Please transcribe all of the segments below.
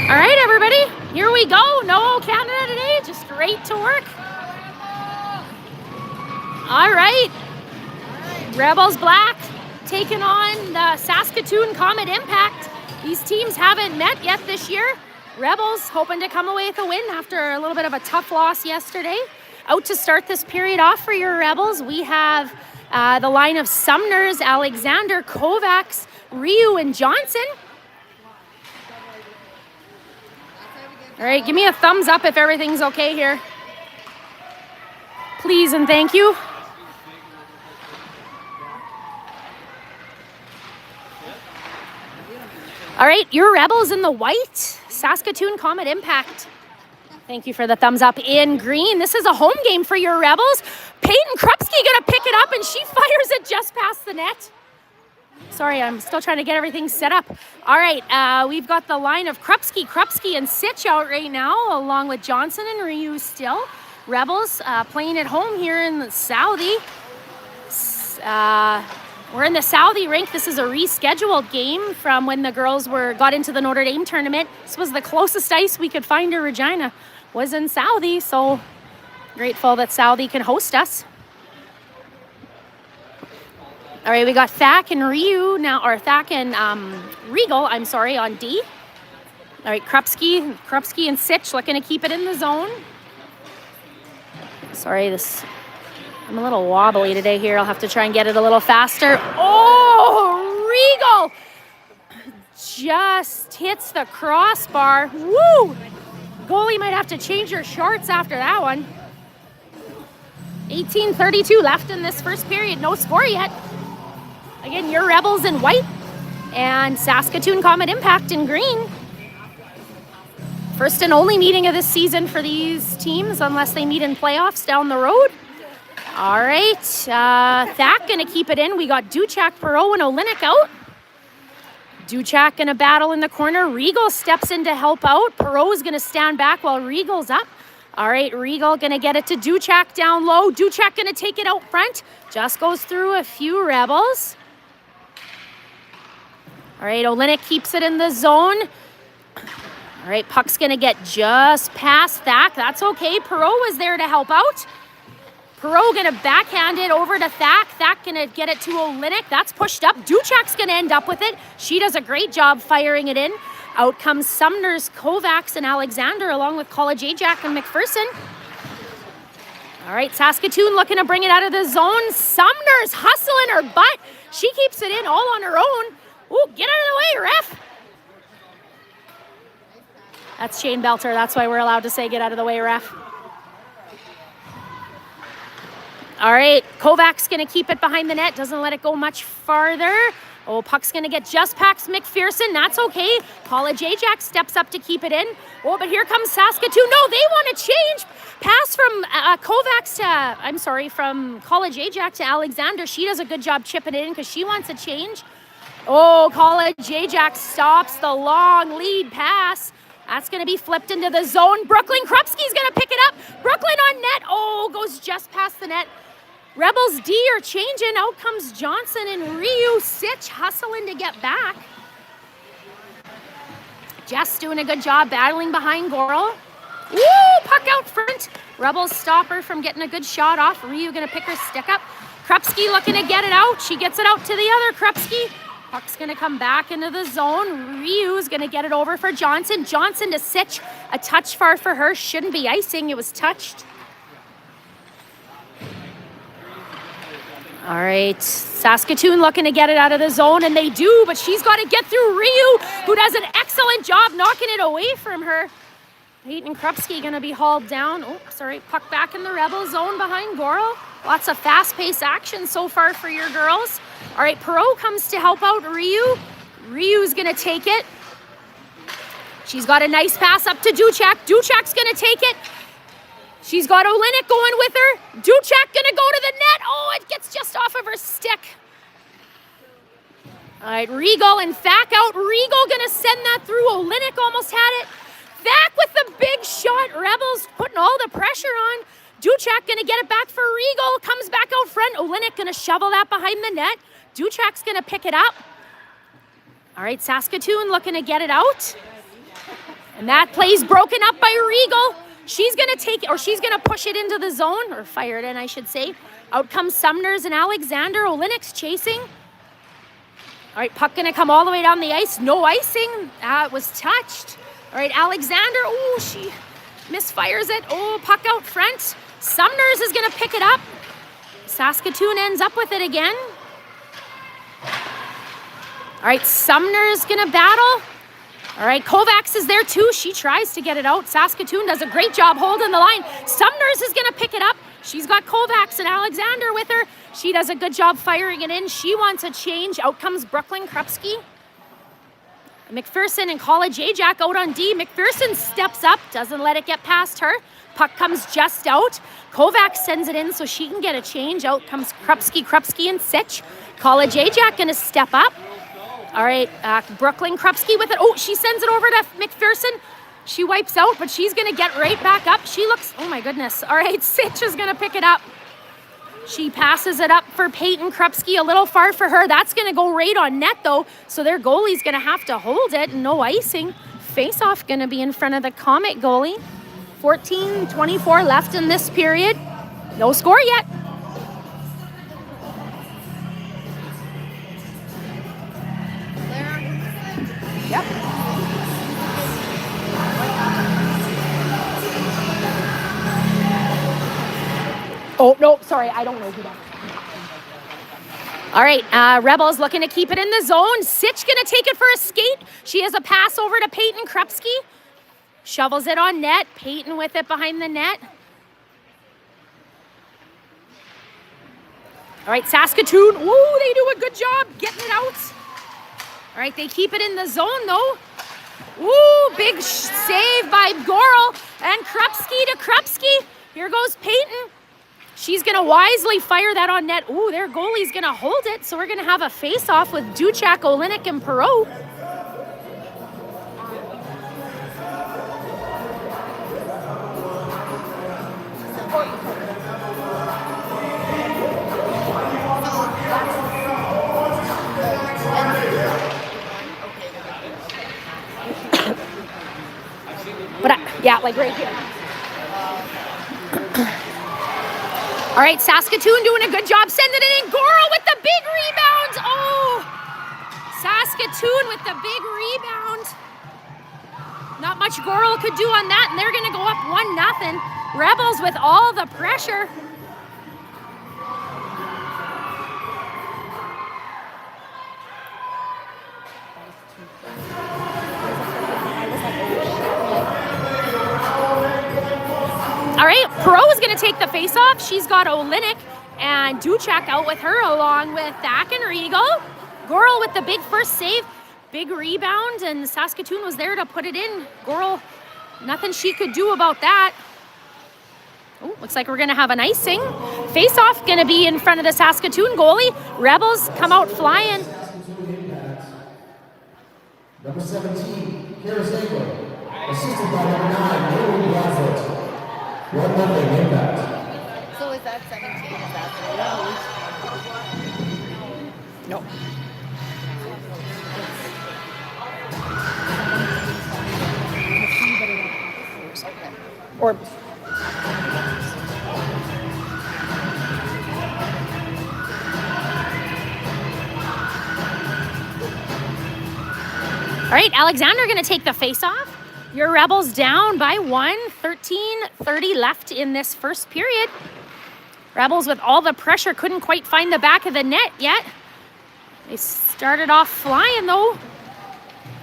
All right, everybody, here we go. No Canada today, just straight to work. All right, Rebels Black taking on the Saskatoon Comet Impact. These teams haven't met yet this year. Rebels hoping to come away with a win after a little bit of a tough loss yesterday. Out to start this period off for your Rebels, we have the line of Sumners, Alexander, Kovacs, Ryu, and Johnson. All right, give me a thumbs up if everything's okay here. Please and thank you. All right, your Rebels in the white, Saskatoon Comet Impact. Thank you for the thumbs up. In green, this is a home game for your Rebels. Peyton Krupski gonna pick it up and she fires it just past the net. Sorry, I'm still trying to get everything set up. All right, we've got the line of Krupski, and Sitch out right now, along with Johnson and Ryu still. Rebels playing at home here in the Southie. We're in the Southie rink. This is a rescheduled game from when the girls got into the Notre Dame tournament. This was the closest ice we could find to Regina, was in Southie, so grateful that Southie can host us. All right, we got Thak and Ryu now, or Thak and Regal, on D. All right, Krupski and Sitch looking to keep it in the zone. Sorry, I'm a little wobbly today here. I'll have to try and get it a little faster. Oh, Regal just hits the crossbar. Woo! Goalie might have to change her shorts after that one. 18:32 left in this first period. No score yet. Again, your Rebels in white and Saskatoon Comet Impact in green. First and only meeting of this season for these teams, unless they meet in playoffs down the road. All right, Thak gonna keep it in. We got Duchak, Perot, and Olinik out. Duchak gonna battle in the corner. Regal steps in to help out. Perot's gonna stand back while Regal's up. All right, Regal gonna get it to Duchak down low. Duchak gonna take it out front. Just goes through a few Rebels. All right, Olinik keeps it in the zone. All right, puck's gonna get just past Thak. That's okay, Perot was there to help out. Perot gonna backhand it over to Thak. Thak gonna get it to Olinik. That's pushed up. Duchak's gonna end up with it. She does a great job firing it in. Out comes Sumners, Kovacs, and Alexander, along with College Ajax and McPherson. All right, Saskatoon looking to bring it out of the zone. Sumners hustling her butt. She keeps it in all on her own. Ooh, get out of the way, ref. That's Shane Belter. That's why we're allowed to say get out of the way, ref. All right, Kovacs gonna keep it behind the net. Doesn't let it go much farther. Oh, puck's going to get just past McPherson. That's okay. College Ajax steps up to keep it in. Oh, but here comes Saskatoon. No, they want to change. Pass from Kovacs to, from College Ajax to Alexander. She does a good job chipping it in because she wants a change. Oh, College Ajax stops the long lead pass. That's going to be flipped into the zone. Brooklyn Krupski's going to pick it up. Brooklyn on net. Oh, goes just past the net. Rebels D are changing. Out comes Johnson and Ryu Sitch hustling to get back. Jess doing a good job battling behind Goral. Woo! Puck out front. Rebels stop her from getting a good shot off. Ryu gonna pick her stick up. Krupski looking to get it out. She gets it out to the other Krupski. Puck's gonna come back into the zone. Ryu's gonna get it over for Johnson. Johnson to Sitch. A touch far for her. Shouldn't be icing. It was touched. All right, Saskatoon looking to get it out of the zone, and they do, but she's got to get through Ryu, who does an excellent job knocking it away from her. Peyton Krupski going to be hauled down. Oh, sorry, puck back in the Rebel zone behind Goral. Lots of fast-paced action so far for your girls. All right, Perreault comes to help out Ryu. Ryu's going to take it. She's got a nice pass up to Duchek. Duchek's going to take it. She's got Olenek going with her. Duchek gonna go to the net. Oh, it gets just off of her stick. All right, Regal and Thack out. Regal gonna send that through. Olenek almost had it. Thack with the big shot. Rebels putting all the pressure on. Duchek gonna get it back for Regal. Comes back out front. Olenek gonna shovel that behind the net. Duchek's gonna pick it up. All right, Saskatoon looking to get it out. And that play's broken up by Regal. She's going to take it, or she's going to push it into the zone, or fire it in, I should say. Out comes Sumners and Alexander. Olenek's chasing. All right, puck going to come all the way down the ice. No icing. It was touched. All right, Alexander. Oh, she misfires it. Oh, puck out front. Sumners is going to pick it up. Saskatoon ends up with it again. All right, Sumner's going to battle. All right, Kovacs is there too. She tries to get it out. Saskatoon does a great job holding the line. Sumners is going to pick it up. She's got Kovacs and Alexander with her. She does a good job firing it in. She wants a change. Out comes Brooklyn Krupski. McPherson and College Ajax out on D. McPherson steps up, doesn't let it get past her. Puck comes just out. Kovacs sends it in so she can get a change. Out comes Krupski and Sitch. College Ajax going to step up. All right, Brooklyn Krupski with it. Oh, she sends it over to McPherson. She wipes out, but she's going to get right back up. She looks, oh my goodness. All right, Sitch is going to pick it up. She passes it up for Peyton Krupski, a little far for her. That's going to go right on net, though, so their goalie's going to have to hold it. No icing. Face-off going to be in front of the Comet goalie. 14:24 left in this period. No score yet. Yep. Oh, no, sorry, I don't know who that is. All right, Rebels looking to keep it in the zone. Sitch gonna take it for a skate. She has a pass over to Peyton Krupski. Shovels it on net. Peyton with it behind the net. All right, Saskatoon. Ooh, they do a good job getting it out. All right, they keep it in the zone, though. Ooh, big save by Goral. And Krupski to Krupski. Here goes Peyton. She's going to wisely fire that on net. Ooh, their goalie's going to hold it. So we're going to have a face-off with Duchek, Olenek, and Perreault. But yeah, like right here. All right, Saskatoon doing a good job sending it in. Goral with the big rebound. Oh, Saskatoon with the big rebound. Not much Goral could do on that, and they're going to go up 1-0. Rebels with all the pressure. All right, Perreault is going to take the face-off. She's got Olenek and Duchek out with her, along with Thack and Regal. Goral with the big first save. Big rebound, and Saskatoon was there to put it in. Goral, nothing she could do about that. Oh, looks like we're going to have an icing. Face-off going to be in front of the Saskatoon goalie. Rebels come out flying. Number 17, Kara Ziegler, assisted by number 9, Haley Blackfoot. 1-0 Impact. So is that 17? Is that No. Or all right, Alexander going to take the face-off. Your Rebels down by 1, 13:30 left in this first period. Rebels with all the pressure couldn't quite find the back of the net yet. They started off flying though. All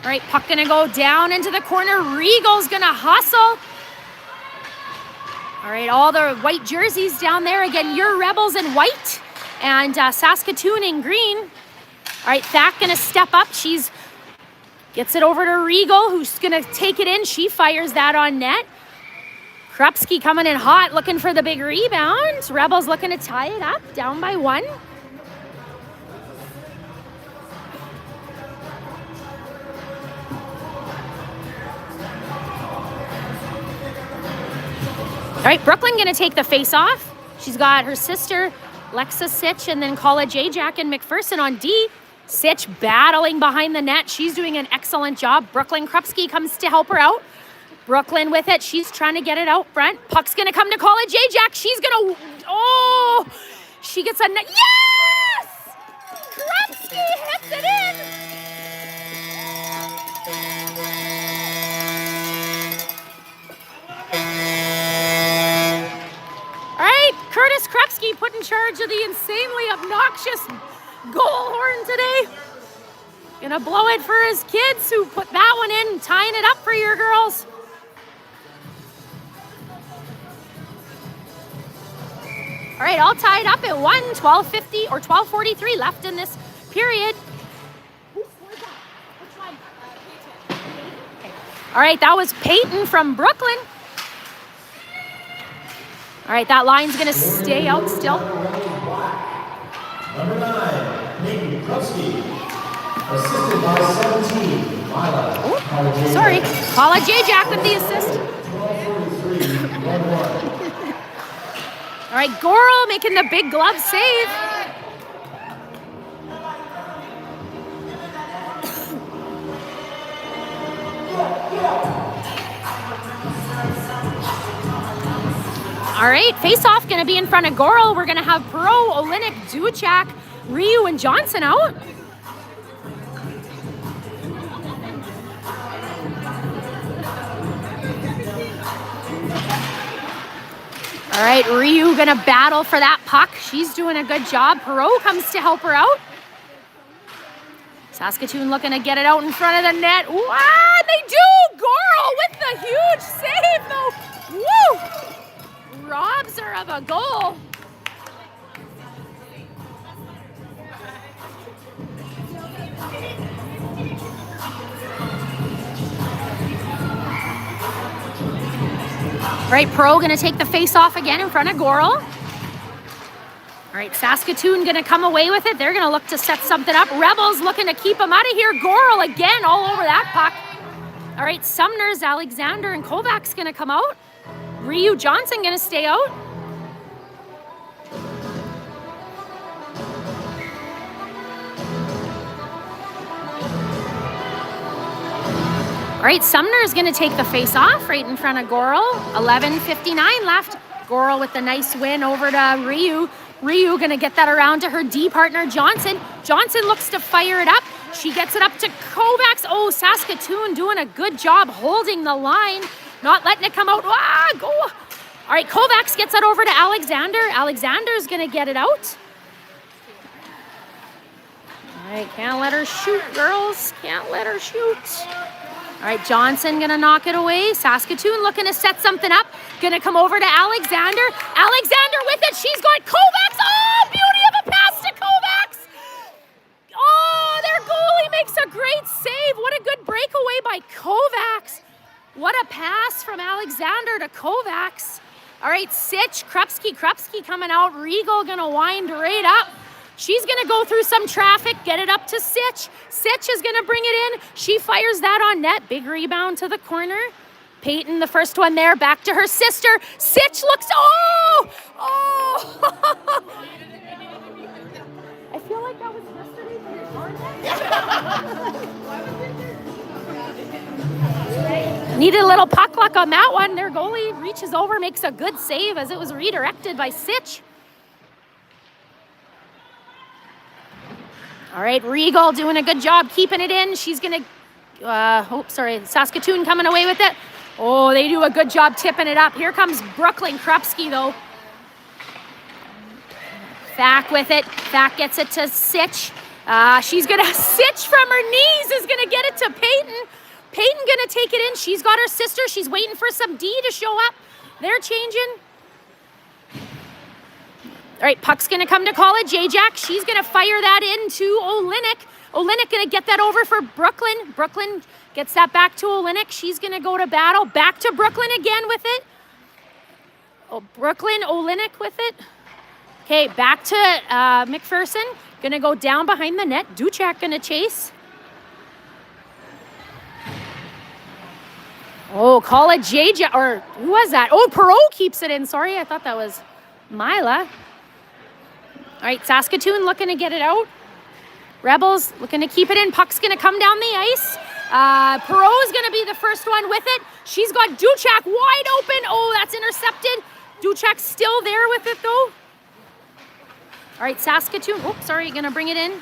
right, puck going to go down into the corner. Regal's going to hustle. All right, all the white jerseys down there. Again, your Rebels in white and Saskatoon in green. All right, Thack going to step up. She's gets it over to Regal, who's going to take it in. She fires that on net. Krupski coming in hot, looking for the big rebound. Rebels looking to tie it up, down by 1. All right, Brooklyn going to take the face-off. She's got her sister, Lexa Sitch, and then College Ajax and McPherson on D. Sitch battling behind the net. She's doing an excellent job. Brooklyn Krupski comes to help her out. Brooklyn with it. She's trying to get it out front. Puck's going to come to College Ajax. She's going to... Oh! She gets a net. Yes! Krupski hits it in! All right, Curtis Krupski put in charge of the insanely obnoxious goal horn today. Gonna blow it for his kids who put that one in, tying it up for your girls. All right, all tied up at 1, 12:50 or 12:43 left in this period. All right, that was Peyton from Brooklyn. All right, that line's gonna stay out still. Number 9, Peyton Krupski, assisted by 17, Mila. Sorry, College Ajax with the assist. 12:43, 1-1. All right, Goral making the big glove save. All right, face-off going to be in front of Goral. We're going to have Perreault, Olenek, Duchak, Ryu, and Johnson out. All right, Ryu going to battle for that puck. She's doing a good job. Perreault comes to help her out. Saskatoon looking to get it out in front of the net. Wow, they do! Goral with the huge save, though. Woo! Robs her of a goal. All right, Perreault going to take the face-off again in front of Goral. All right, Saskatoon going to come away with it. They're going to look to set something up. Rebels looking to keep them out of here. Goral again all over that puck. All right, Sumner's, Alexander, and Kovacs going to come out. Ryu Johnson going to stay out. All right, Sumner is going to take the face-off right in front of Goral. 11:59 left. Goral with the nice win over to Ryu. Ryu going to get that around to her D partner, Johnson. Johnson looks to fire it up. She gets it up to Kovacs. Oh, Saskatoon doing a good job holding the line, not letting it come out. Ah, go. All right, Kovacs gets it over to Alexander. Alexander's going to get it out. All right, can't let her shoot, girls. Can't let her shoot. All right, Johnson gonna knock it away. Saskatoon looking to set something up. Gonna come over to Alexander. Alexander with it. She's got Kovacs. Oh, beauty of a pass to Kovacs. Oh, Krupski coming out. Regal gonna wind right up. She's gonna go through some traffic, get it up to Sitch. Sitch is gonna bring it in. She fires that on net. Big rebound to the corner. Peyton, the first one there, back to her sister. Sitch looks, oh! I feel like that was yesterday, but it's hard. Needed a little puck luck on that one. Their goalie reaches over, makes a good save as it was redirected by Sitch. All right, Regal doing a good job keeping it in. She's gonna, Saskatoon coming away with it. Oh, they do a good job tipping it up. Here comes Brooklyn Krupski though. Back with it. Back gets it to Sitch. She's gonna, Sitch from her knees is gonna get it to Peyton. Peyton gonna take it in. She's got her sister. She's waiting for some D to show up. They're changing. All right, puck's gonna come to College. Ajax, she's gonna fire that into Olynyk. Olynyk gonna get that over for Brooklyn. Brooklyn gets that back to Olynyk. She's gonna go to battle. Back to Brooklyn again with it. Oh, Brooklyn, Olynyk with it. Okay, back to McPherson. Gonna go down behind the net. Duchek gonna chase. Oh, College Ajax, or who was that? Oh, Perreault keeps it in. Sorry, I thought that was Mila. All right, Saskatoon looking to get it out. Rebels looking to keep it in. Puck's going to come down the ice. Perreault is going to be the first one with it. She's got Duchek wide open. Oh, that's intercepted. Duchek's still there with it, though. All right, Saskatoon. Oh, sorry, going to bring it in.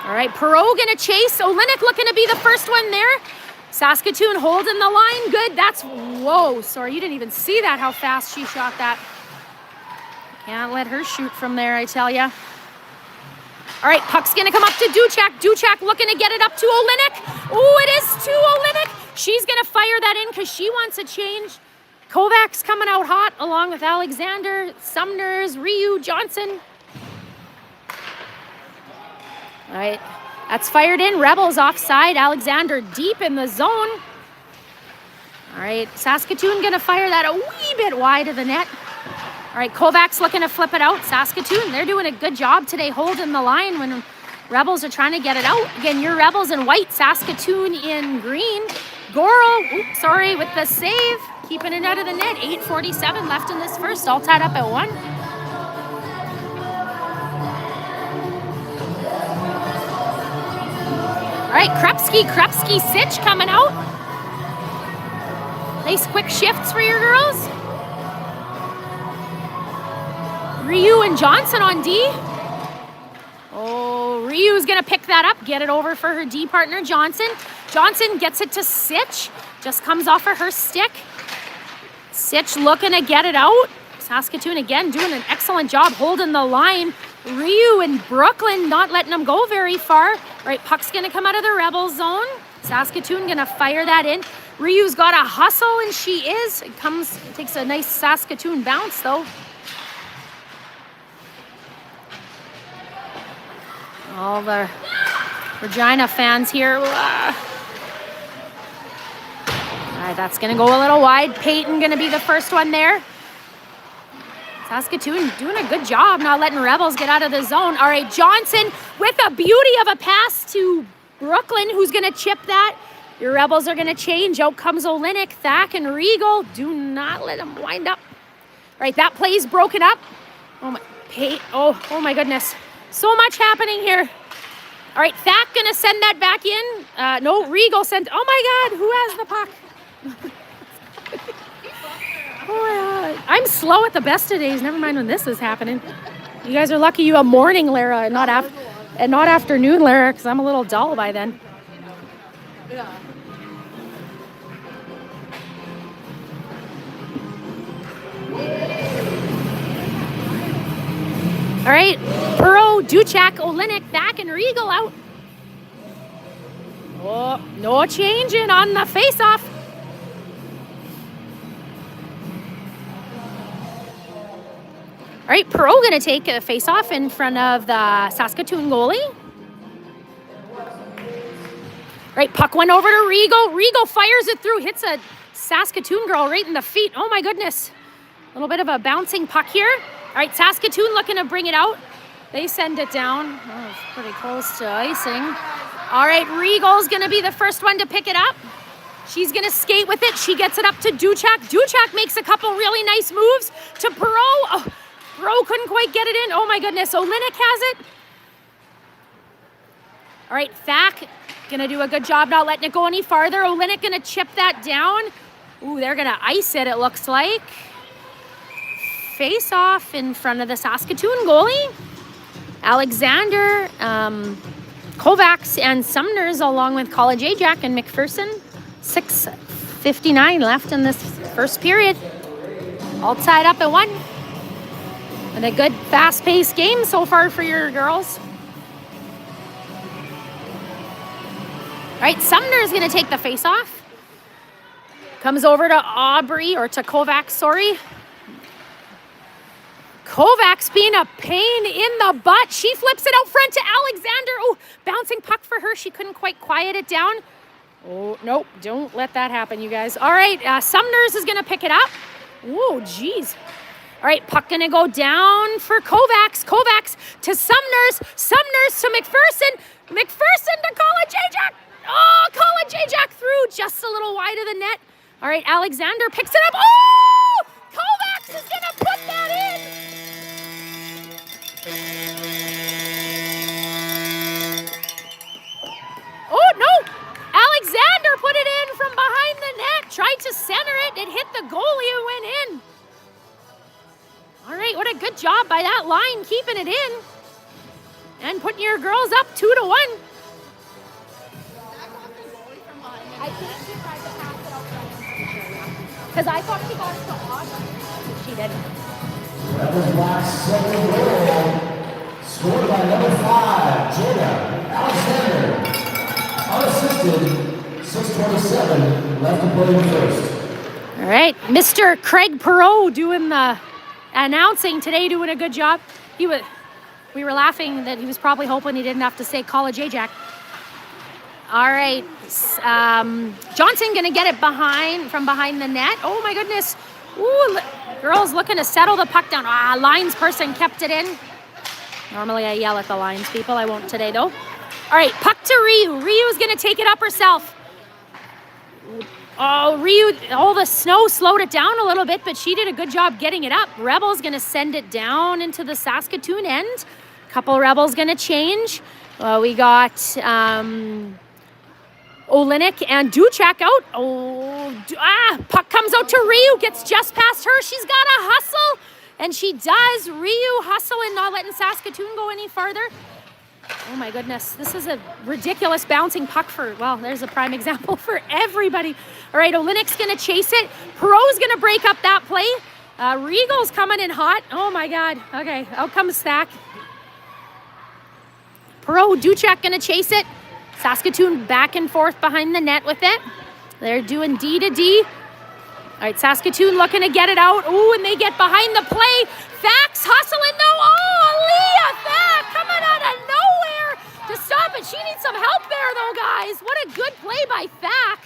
All right, Perreault going to chase. Olynyk looking to be the first one there. Saskatoon holding the line. Good. That's, whoa, sorry, you didn't even see that, how fast she shot that. Can't let her shoot from there, I tell ya. All right, puck's gonna come up to Duchek. Duchek looking to get it up to Olynyk. Oh, it is to Olynyk. She's gonna fire that in because she wants a change. Kovacs coming out hot along with Alexander, Sumners, Ryu, Johnson. All right, that's fired in. Rebels offside. Alexander deep in the zone. All right, Saskatoon gonna fire that a wee bit wide of the net. All right, Kovacs looking to flip it out. Saskatoon, they're doing a good job today holding the line when Rebels are trying to get it out. Again, your Rebels in white, Saskatoon in green. Goro, with the save, keeping it out of the net. 8:47 left in this first, all tied up at 1. All right, Krupski, Sitch coming out. Nice quick shifts for your girls. Ryu and Johnson on D. Oh, Ryu's gonna pick that up, get it over for her D partner, Johnson. Johnson gets it to Sitch, just comes off of her stick. Sitch looking to get it out. Saskatoon again doing an excellent job holding the line. Ryu and Brooklyn not letting them go very far. All right, puck's gonna come out of the Rebel zone. Saskatoon gonna fire that in. Ryu's got a hustle, and she is. It takes a nice Saskatoon bounce though. All the Regina fans here. All right, that's going to go a little wide. Peyton going to be the first one there. Saskatoon doing a good job not letting Rebels get out of the zone. All right, Johnson with a beauty of a pass to Brooklyn, who's going to chip that. Your Rebels are going to change. Out comes Olynyk, Thack, and Regal. Do not let them wind up. All right, that play's broken up. Oh my goodness. So much happening here. All right, Thack gonna send that back in. No, Regal sent. Oh my God, who has the puck? Oh my God. I'm slow at the best of days. Never mind when this is happening. You guys are lucky you have morning Lara and not afternoon Lara, because I'm a little dull by then. All right, Perreault, Duchek, Olynyk, Thack, and Regal out. Oh, no changing on the face-off. All right, Perreault going to take a face-off in front of the Saskatoon goalie. All right, puck went over to Regal. Regal fires it through, hits a Saskatoon girl right in the feet. Oh my goodness. A little bit of a bouncing puck here. All right, Saskatoon looking to bring it out. They send it down. Oh, it's pretty close to icing. All right, Regal's going to be the first one to pick it up. She's going to skate with it. She gets it up to Duchek. Duchek makes a couple really nice moves to Perot. Oh, Perot couldn't quite get it in. Oh, my goodness. Olenek has it. All right, Thack going to do a good job not letting it go any farther. Olenek going to chip that down. Ooh, they're going to ice it, it looks like. Face off in front of the Saskatoon goalie. Alexander, Kovacs, and Sumners, along with College Ajax and McPherson. 6:59 left in this first period. All tied up at 1. And a good, fast-paced game so far for your girls. All right, Sumner's going to take the face-off. Comes over to Aubrey, or to Kovacs, sorry. Kovacs being a pain in the butt. She flips it out front to Alexander. Oh, bouncing puck for her. She couldn't quite quiet it down. Oh, nope. Don't let that happen, you guys. All right, Sumners is going to pick it up. Oh, geez. All right, puck going to go down for Kovacs. Kovacs to Sumners. Sumners to McPherson. McPherson to College Ajax. Oh, College Ajax through just a little wide of the net. All right, Alexander picks it up. Oh, Kovacs is going to put that in. Oh, no. Alexander put it in from behind the net. Tried to center it. It hit the goalie and went in. All right, what a good job by that line, keeping it in. And putting your girls up 2-1. I think she tried to pass it out front. Because I thought she got it to Audrey. She didn't. Rebels Black second goal. Scored by number 5, Jada Alexander. Unassisted, 6:27 left to play in the first. All right, Mr. Craig Perot doing the announcing today, doing a good job. We were laughing that he was probably hoping he didn't have to say College Ajax. All right, Johnson gonna get it from behind the net. Oh my goodness. Ooh, girls looking to settle the puck down. Lines person kept it in. Normally I yell at the lines people. I won't today though. All right, puck to Ryu. Ryu's gonna take it up herself. Oh, Ryu, the snow slowed it down a little bit, but she did a good job getting it up. Rebels gonna send it down into the Saskatoon end. Couple Rebels gonna change. We got Olenek and Duchek out. Puck comes out to Ryu, gets just past her. She's got to hustle, and she does. Ryu hustling, not letting Saskatoon go any farther. Oh my goodness, this is a ridiculous bouncing puck there's a prime example for everybody. All right, Olenek's gonna chase it. Perot's gonna break up that play. Regal's coming in hot. Oh my God, okay, out comes Stack. Perot, Duchek gonna chase it. Saskatoon back and forth behind the net with it. They're doing D to D. All right, Saskatoon looking to get it out. Ooh, and they get behind the play. Thack's hustling though. Oh, Leah Thack coming out of nowhere to stop it. She needs some help there though, guys. What a good play by Thack.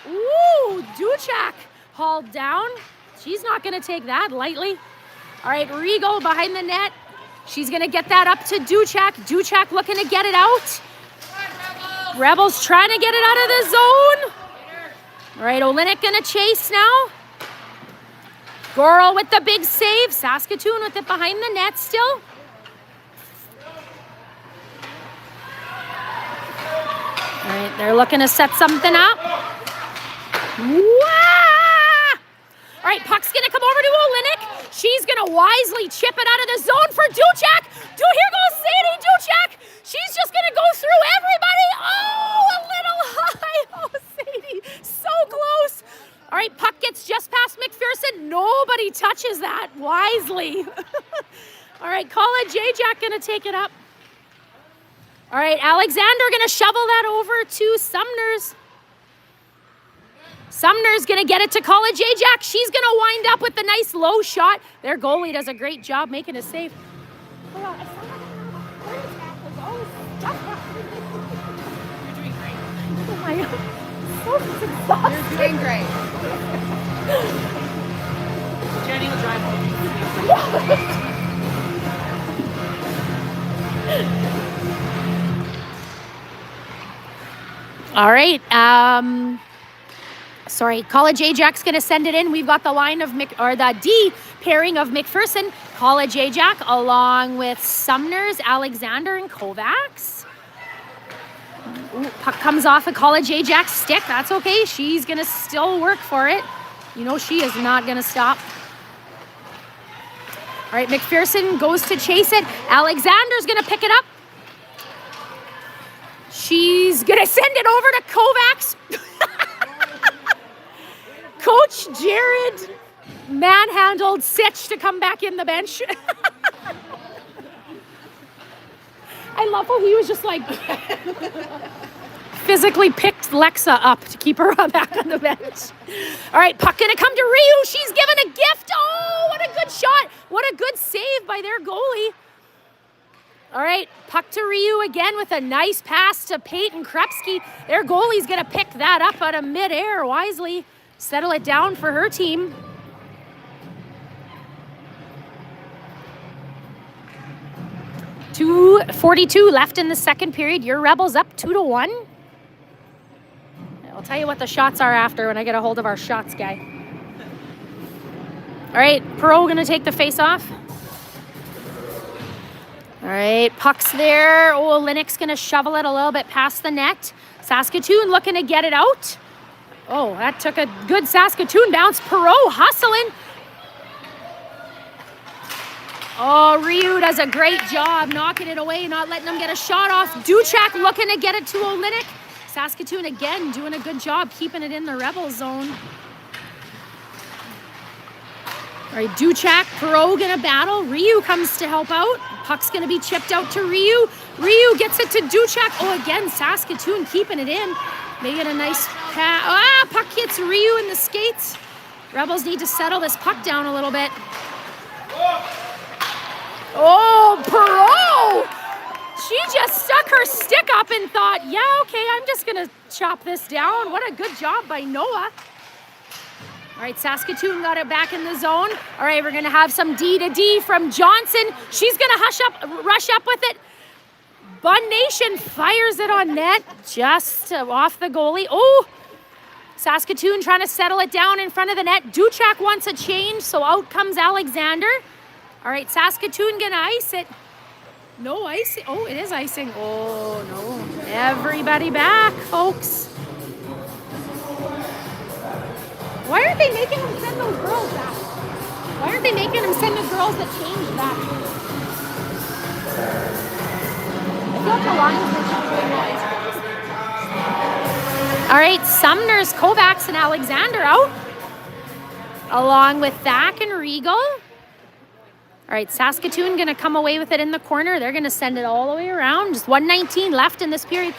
Ooh, Duchek hauled down. She's not gonna take that lightly. All right, Regal behind the net. She's gonna get that up to Duchek. Duchek looking to get it out. Rebels trying to get it out of the zone. All right, Olenek gonna chase now. Goral with the big save. Saskatoon with it behind the net still. All right, they're looking to set something up. Wah! All right, puck's gonna come over to Olenek. She's gonna wisely chip it out of the zone for Duchek. Here goes Sadie Duchek. She's just gonna go through everybody. Oh, a little high. Oh, Sadie, so close. All right, puck gets just past McPherson. Nobody touches that wisely. All right, College Ajax gonna take it up. All right, Alexander gonna shovel that over to Sumners. Sumner's gonna get it to College Ajax. She's gonna wind up with the nice low shot. Their goalie does a great job making a save. Hold on. You're doing great. Oh my God. So exhausted. You're doing great. Jenny will drive home. All right. Sorry, College Ajax going to send it in. We've got the line of the D pairing of McPherson, College Ajax, along with Sumner's, Alexander, and Kovacs. Ooh, puck comes off a College Ajax stick. That's okay. She's going to still work for it. You know she is not going to stop. All right, McPherson goes to chase it. Alexander's going to pick it up. She's going to send it over to Kovacs. Coach Jared manhandled Sitch to come back in the bench. I love how he was just like physically picked Lexa up to keep her back on the bench. All right, puck gonna come to Ryu. She's given a gift. Oh, what a good shot. What a good save by their goalie. All right, puck to Ryu again with a nice pass to Peyton Krepsky. Their goalie's gonna pick that up out of midair wisely. Settle it down for her team. .242 left in the second period. Your Rebels up 2-1. I'll tell you what the shots are after when I get a hold of our shots guy. All right, Perot gonna take the face off. All right, puck's there. Oh, Linux gonna shovel it a little bit past the net. Saskatoon looking to get it out. Oh, that took a good Saskatoon bounce. Perot hustling. Oh, Ryu does a great job knocking it away, not letting them get a shot off. Duchek looking to get it to Olenek. Saskatoon again doing a good job keeping it in the Rebel zone. All right, Duchek, Perot gonna battle. Ryu comes to help out. Puck's gonna be chipped out to Ryu. Ryu gets it to Duchek. Oh, again, Saskatoon keeping it in. They get a nice pass. Ah, puck hits Ryu in the skates. Rebels need to settle this puck down a little bit. Oh, Perot! She just stuck her stick up and thought, yeah, okay, I'm just gonna chop this down. What a good job by Noah. All right, Saskatoon got it back in the zone. All right, we're gonna have some D to D from Johnson. She's gonna rush up with it. Bun Nation fires it on net, just off the goalie. Oh, Saskatoon trying to settle it down in front of the net. Duchek wants a change, so out comes Alexander. All right, Saskatoon gonna ice it. No icing. Oh, it is icing. Oh, no. Everybody back, folks. Why aren't they making them send those girls back? Why aren't they making them send the girls that changed back? I feel like the lines are. All right, Sumner's, Kovacs, and Alexander out. Along with Thak and Regal. All right, Saskatoon gonna come away with it in the corner. They're gonna send it all the way around. Just 1:19 left in this period.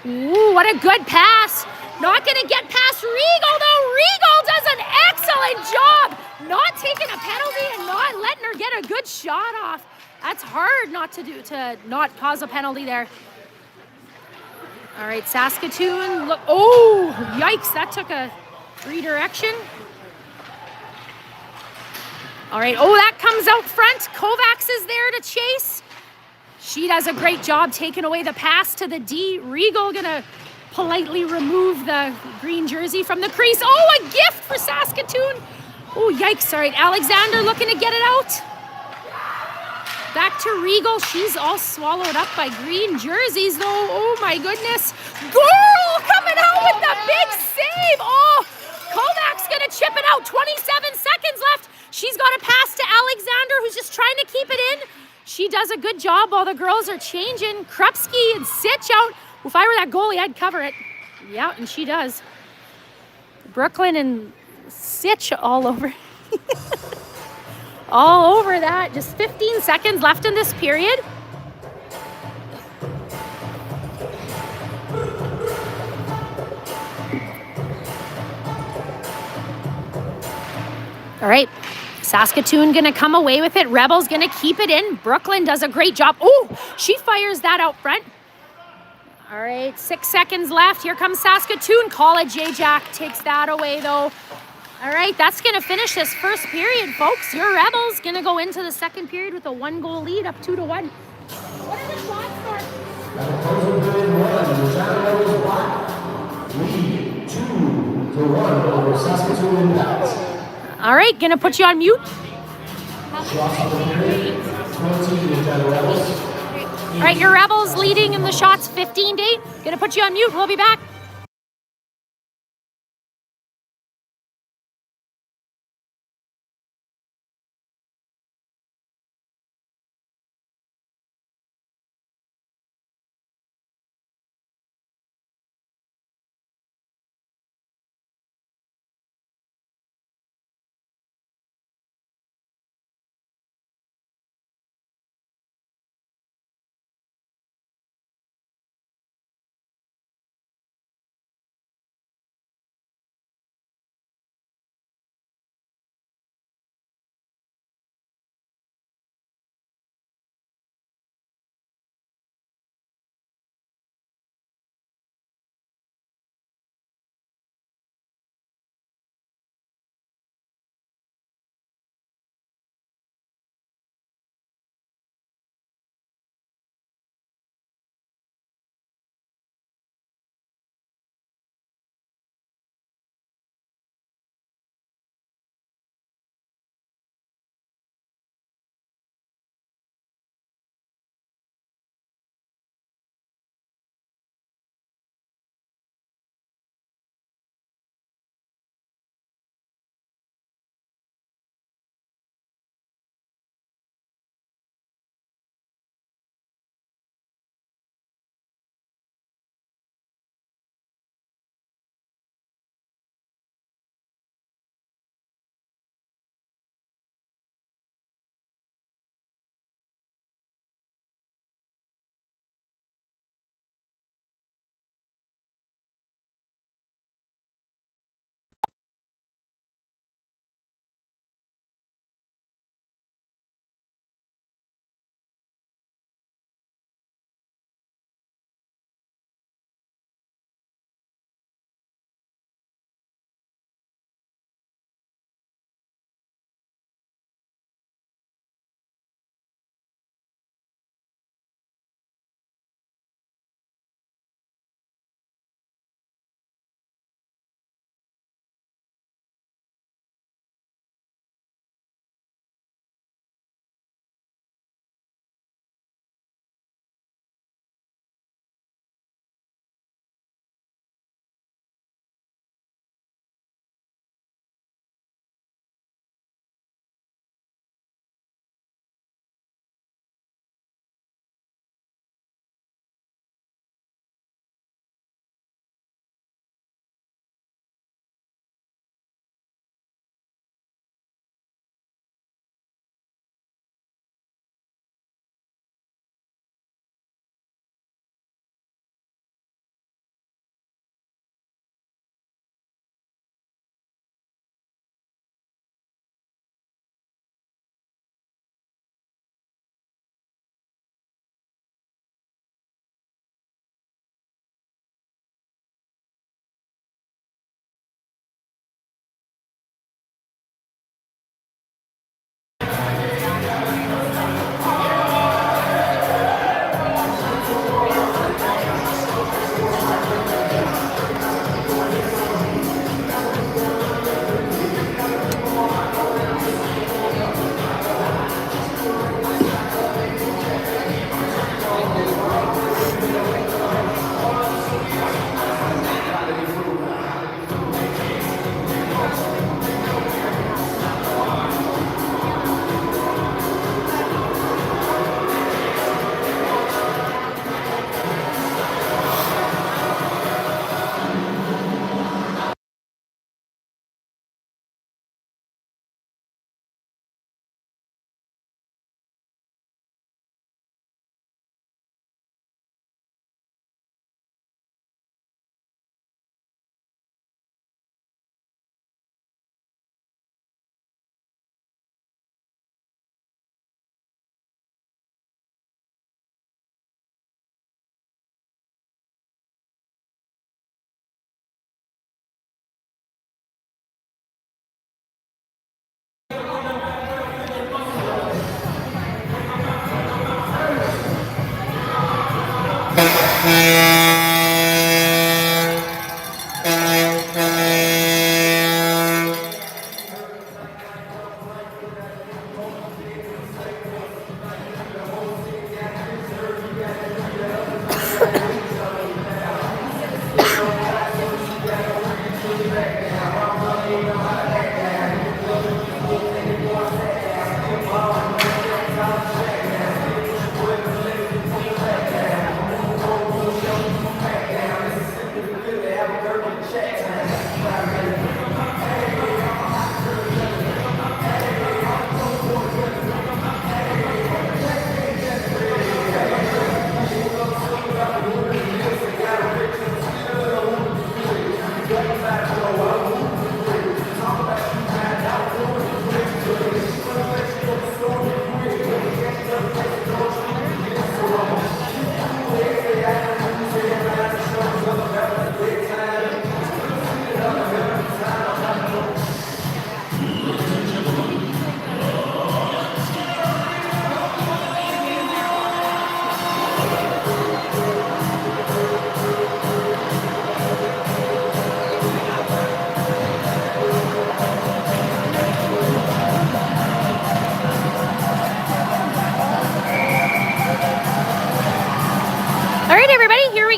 Ooh, what a good pass. Not gonna get past Regal though. Regal does an excellent job. Not taking a penalty and not letting her get a good shot off. That's hard not to do, to not cause a penalty there. All right, Saskatoon, look, oh, yikes, that took a redirection. All right, oh, that comes out front. Kovacs is there to chase. She does a great job taking away the pass to the D. Regal gonna politely remove the green jersey from the crease. Oh, a gift for Saskatoon. Oh, yikes, all right, Alexander looking to get it out. Back to Regal. She's all swallowed up by green jerseys, though. Oh, my goodness. Girl coming out with the big save. Oh, Kovacs going to chip it out. 27 seconds left. She's got a pass to Alexander, who's just trying to keep it in. She does a good job while the girls are changing. Krupski and Sitch out. If I were that goalie, I'd cover it. Yeah, and she does. Brooklyn and Sitch all over. All over that. Just 15 seconds left in this period. All right. Saskatoon gonna come away with it. Rebels gonna keep it in. Brooklyn does a great job. Oh, she fires that out front. All right, 6 seconds left. Here comes Saskatoon. College Ajax takes that away though. All right, that's going to finish this first period, folks. Your Rebels going to go into the second period with a 1-goal lead, up 2-1. What are the shots for? At the close of period one, the Regina Rebels Black lead 2-1 over Saskatoon Impact. All right, going to put you on mute. Shots of the period, 20 Regina Rebels. All right, your Rebels leading in the shots 15-8. Going to put you on mute. We'll be back.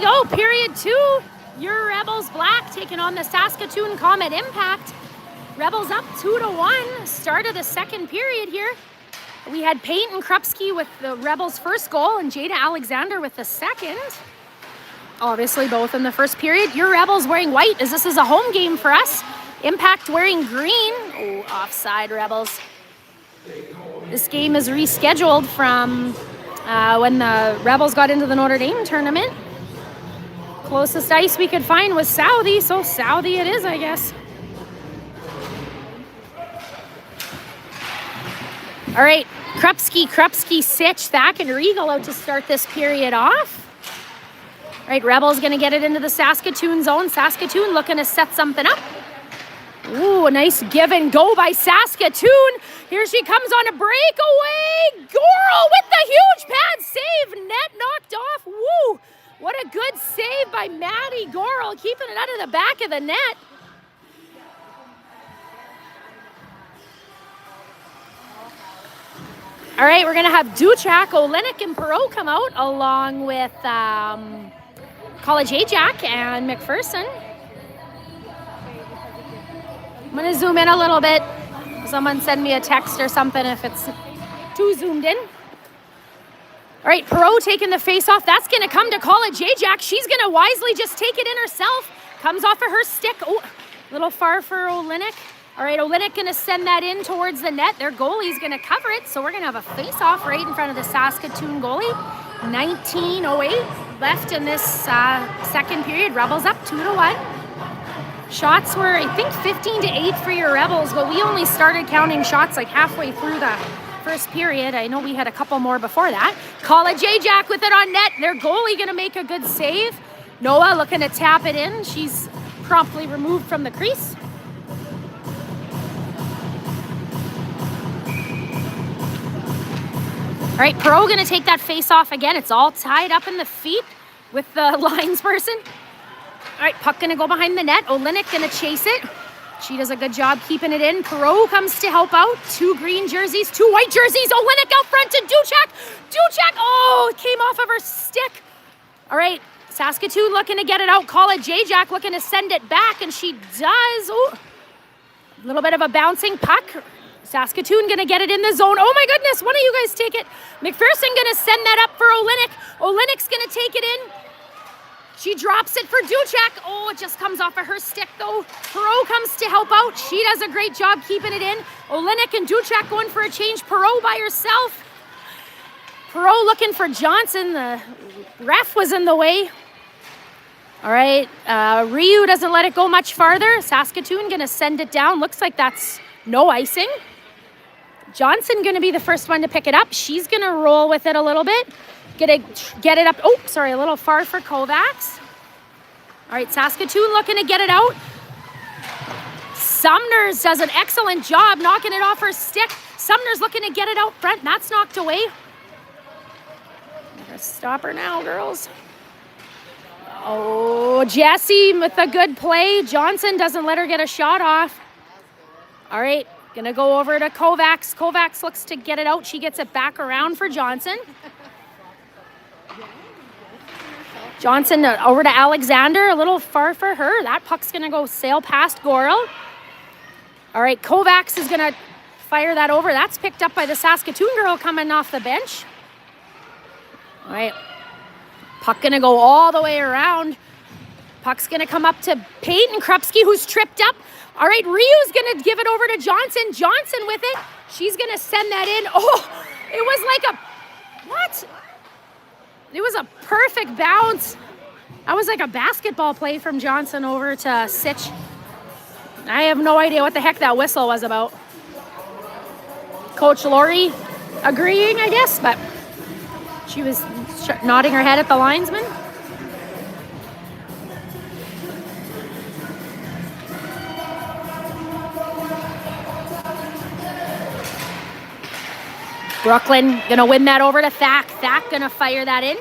go, period 2. Your Rebels Black taking on the Saskatoon Comet Impact. Rebels up 2-1. Start of the second period here. We had Peyton Krupski with the Rebels' first goal and Jada Alexander with the second. Obviously both in the first period. Your Rebels wearing white as this is a home game for us. Impact wearing green. Oh, offside Rebels. This game is rescheduled from when the Rebels got into the Notre Dame tournament. Closest ice we could find was Southie, so Southie it is, I guess. All right, Krupski, Sitch, Thack, and Regal out to start this period off. All right, Rebels gonna get it into the Saskatoon zone. Saskatoon looking to set something up. Ooh, a nice give and go by Saskatoon. Here she comes on a breakaway. Goral with the huge pad save. Net knocked off. Woo! What a good save by Maddie Goral, keeping it out of the back of the net. All right, we're going to have Duchak, Olenek, and Perreault come out along with College Ajax and McPherson. I'm going to zoom in a little bit. Someone send me a text or something if it's too zoomed in. All right, Perreault taking the face-off. That's going to come to College Ajax. She's going to wisely just take it in herself. Comes off of her stick. Oh, a little far for Olenek. All right, Olenek going to send that in towards the net. Their goalie's going to cover it, so we're going to have a face-off right in front of the Saskatoon goalie. 19:08 left in this second period. Rebels up 2-1. Shots were, I think, 15-8 for your Rebels, but we only started counting shots like halfway through the first period. I know we had a couple more before that. College Ajax with it on net. Their goalie going to make a good save. Noah looking to tap it in. She's promptly removed from the crease. All right, Perreault going to take that face off again. It's all tied up in the feet with the lines person. All right, puck going to go behind the net. Olenek going to chase it. She does a good job keeping it in. Perreault comes to help out. 2 green jerseys, 2 white jerseys. Olenek out front to Duchak. Duchak, oh, it came off of her stick. All right, Saskatoon looking to get it out. College Ajax looking to send it back, and she does. Ooh, a little bit of a bouncing puck. Saskatoon gonna get it in the zone. Oh my goodness, one of you guys take it. McPherson gonna send that up for Olenek. Olenek's gonna take it in. She drops it for Duchak. Oh, it just comes off of her stick though. Perreault comes to help out. She does a great job keeping it in. Olenek and Duchak going for a change. Perreault by herself. Perreault looking for Johnson. The ref was in the way. All right, Ryu doesn't let it go much farther. Saskatoon gonna send it down. Looks like that's no icing. Johnson going to be the first one to pick it up. She's going to roll with it a little bit. Gonna get it up. Oh, sorry, a little far for Kovacs. All right, Saskatoon looking to get it out. Sumners does an excellent job knocking it off her stick. Sumner's looking to get it out front. That's knocked away. Stop her now, girls. Oh, Jessie with a good play. Johnson doesn't let her get a shot off. All right. Gonna go over to Kovacs. Kovacs looks to get it out. She gets it back around for Johnson. Johnson over to Alexander. A little far for her. That puck's gonna go sail past Goral. All right, Kovacs is gonna fire that over. That's picked up by the Saskatoon girl coming off the bench. All right, puck gonna go all the way around. Puck's gonna come up to Peyton Krupski, who's tripped up. All right, Ryu's gonna give it over to Johnson. Johnson with it. She's gonna send that in. Oh, it was like a, what? It was a perfect bounce. That was like a basketball play from Johnson over to Sitch. I have no idea what the heck that whistle was about. Coach Laurie agreeing, I guess, but she was nodding her head at the linesman. Brooklyn gonna win that over to Thack. Thack gonna fire that in.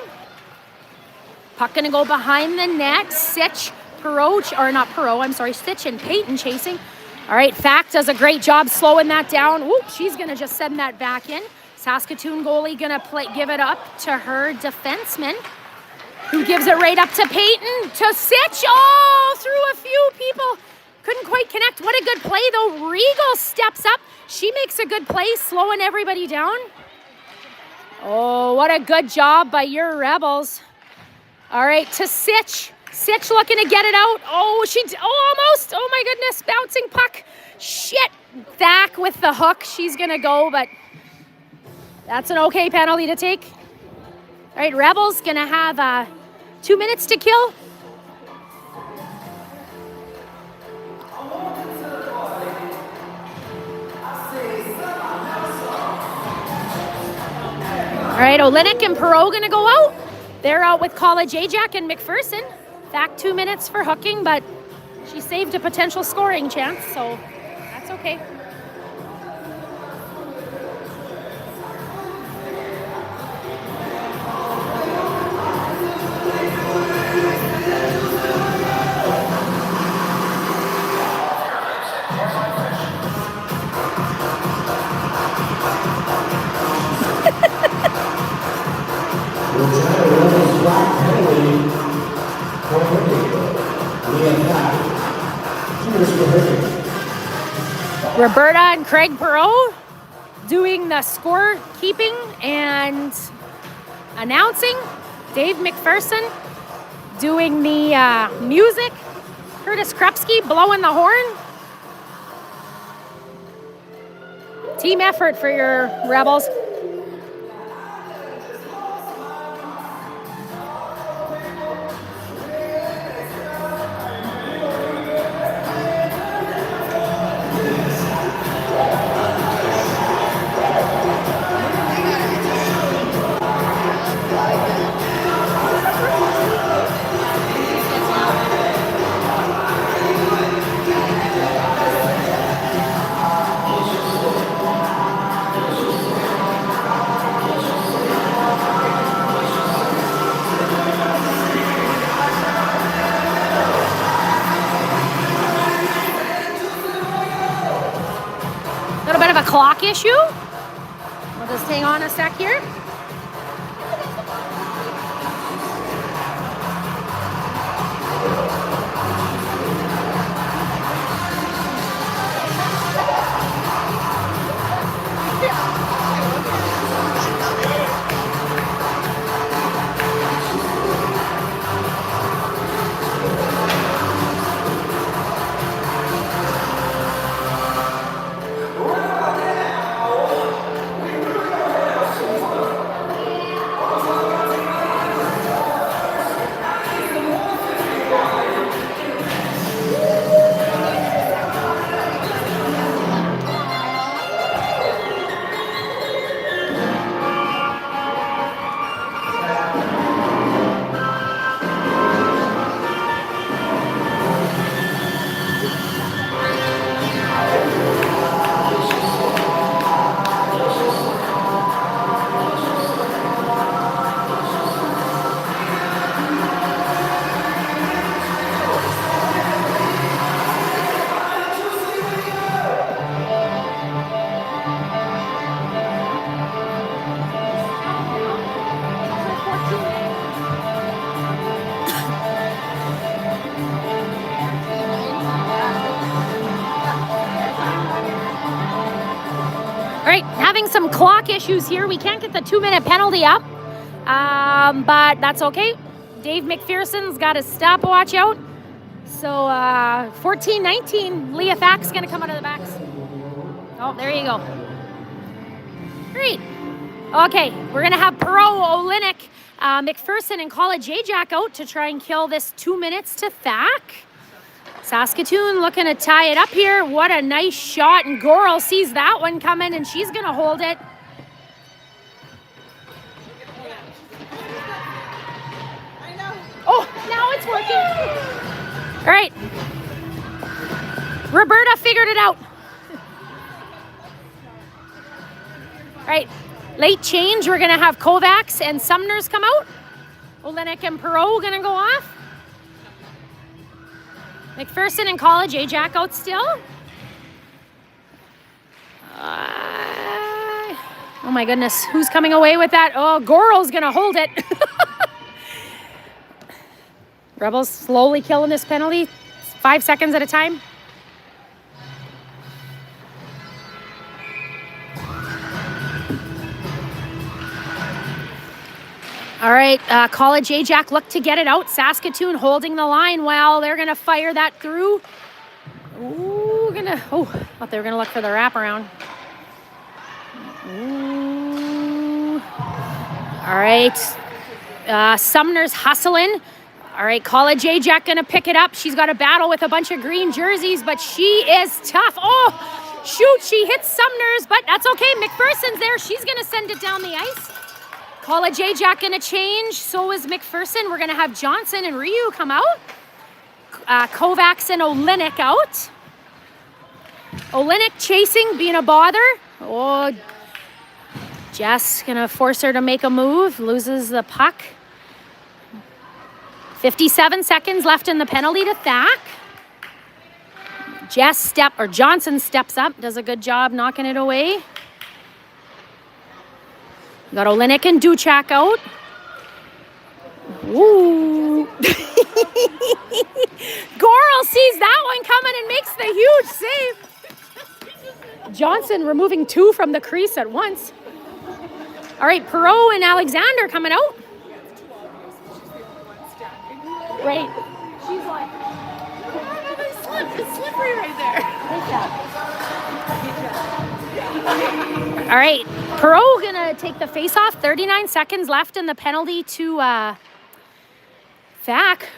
Puck gonna go behind the net. Sitch, Perreault, or not Perreault, I'm sorry, Sitch and Peyton chasing. All right, Thack does a great job slowing that down. Whoop, she's gonna just send that back in. Saskatoon goalie gonna give it up to her defenseman. who gives it right up to Peyton, to Sitch. Oh, through a few people. Couldn't quite connect. What a good play, though. Regal steps up. She makes a good play, slowing everybody down. Oh, what a good job by your Rebels. All right, to Sitch. Sitch looking to get it out. Oh, almost. Oh, my goodness. Bouncing puck. Shit. Thack with the hook. She's going to go, but that's an okay penalty to take. All right, Rebels going to have 2 minutes to kill. All right, Olenek and Perreault going to go out. They're out with College Ajax and McPherson. Back 2 minutes for hooking, but she saved a potential scoring chance, so that's okay. Roberta and Craig Perreault doing the scorekeeping and announcing. Dave McPherson doing the music. Curtis Krupski blowing the horn. Team effort for your Rebels. Clock issue. We'll just hang on a sec here. Having some clock issues here. We can't get the 2-minute penalty up, but that's okay. Dave McPherson's got his stopwatch out. So 14-19, Leah Thack's going to come out of the backs. Oh, there you go. Great. Okay, we're going to have Perreault, Olenek, McPherson, and College Ajax out to try and kill this 2 minutes to Thack. Saskatoon looking to tie it up here. What a nice shot, and Goral sees that one coming, and she's going to hold it. Oh, now it's working. All right. Roberta figured it out. All right. Late change. We're going to have Kovacs and Sumners come out. Olenek and Perreault going to go off. McPherson and College Ajax out still. Oh my goodness, who's coming away with that? Oh, Goral's gonna hold it. Rebels slowly killing this penalty, 5 seconds at a time. All right, College Ajax look to get it out. Saskatoon holding the line well. They're going to fire that through. Ooh, thought they were going to look for the wraparound. Ooh. All right, Sumner's hustling. All right, College Ajax going to pick it up. She's got a battle with a bunch of green jerseys, but she is tough. Oh, shoot, she hits Sumner's, but that's okay. McPherson's there. She's going to send it down the ice. College Ajax going to change. So is McPherson. We're going to have Johnson and Ryu come out. Kovacs and Olenek out. Olenek chasing, being a bother. Oh, Jess going to force her to make a move. Loses the puck. 57 seconds left in the penalty to Thack. Johnson steps up. Does a good job knocking it away. Got Olenek and Duchak out. Ooh. Goral sees that one coming and makes the huge save. Johnson removing 2 from the crease at once. All right, Perreault and Alexander coming out. Right. She's like, It's slippery right there. all right, Perreault gonna take the face-off. 39 seconds left in the penalty to Thack.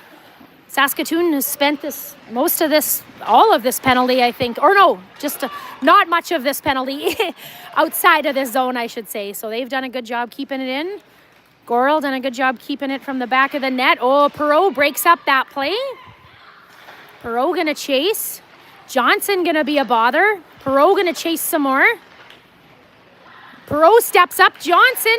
Saskatoon has spent all of this penalty, I think. Or no, just not much of this penalty outside of this zone, I should say. So they've done a good job keeping it in. Goral done a good job keeping it from the back of the net. Oh, Perreault breaks up that play. Perreault gonna chase. Johnson gonna be a bother. Perreault gonna chase some more. Perreault steps up. Johnson.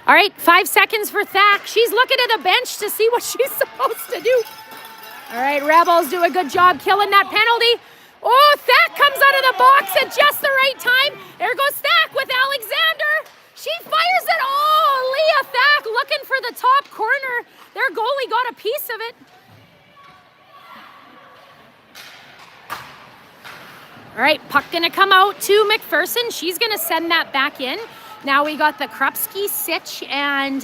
All right, 5 seconds for Thack. She's looking at the bench to see what she's supposed to do. All right, Rebels do a good job killing that penalty. Oh, Thack comes out of the box at just the right time. There goes Thack with Alexander. She fires it. Oh, Leah Thack looking for the top corner. Their goalie got a piece of it. All right, puck gonna come out to McPherson. She's gonna send that back in. Now we got the Krupski, Sitch, and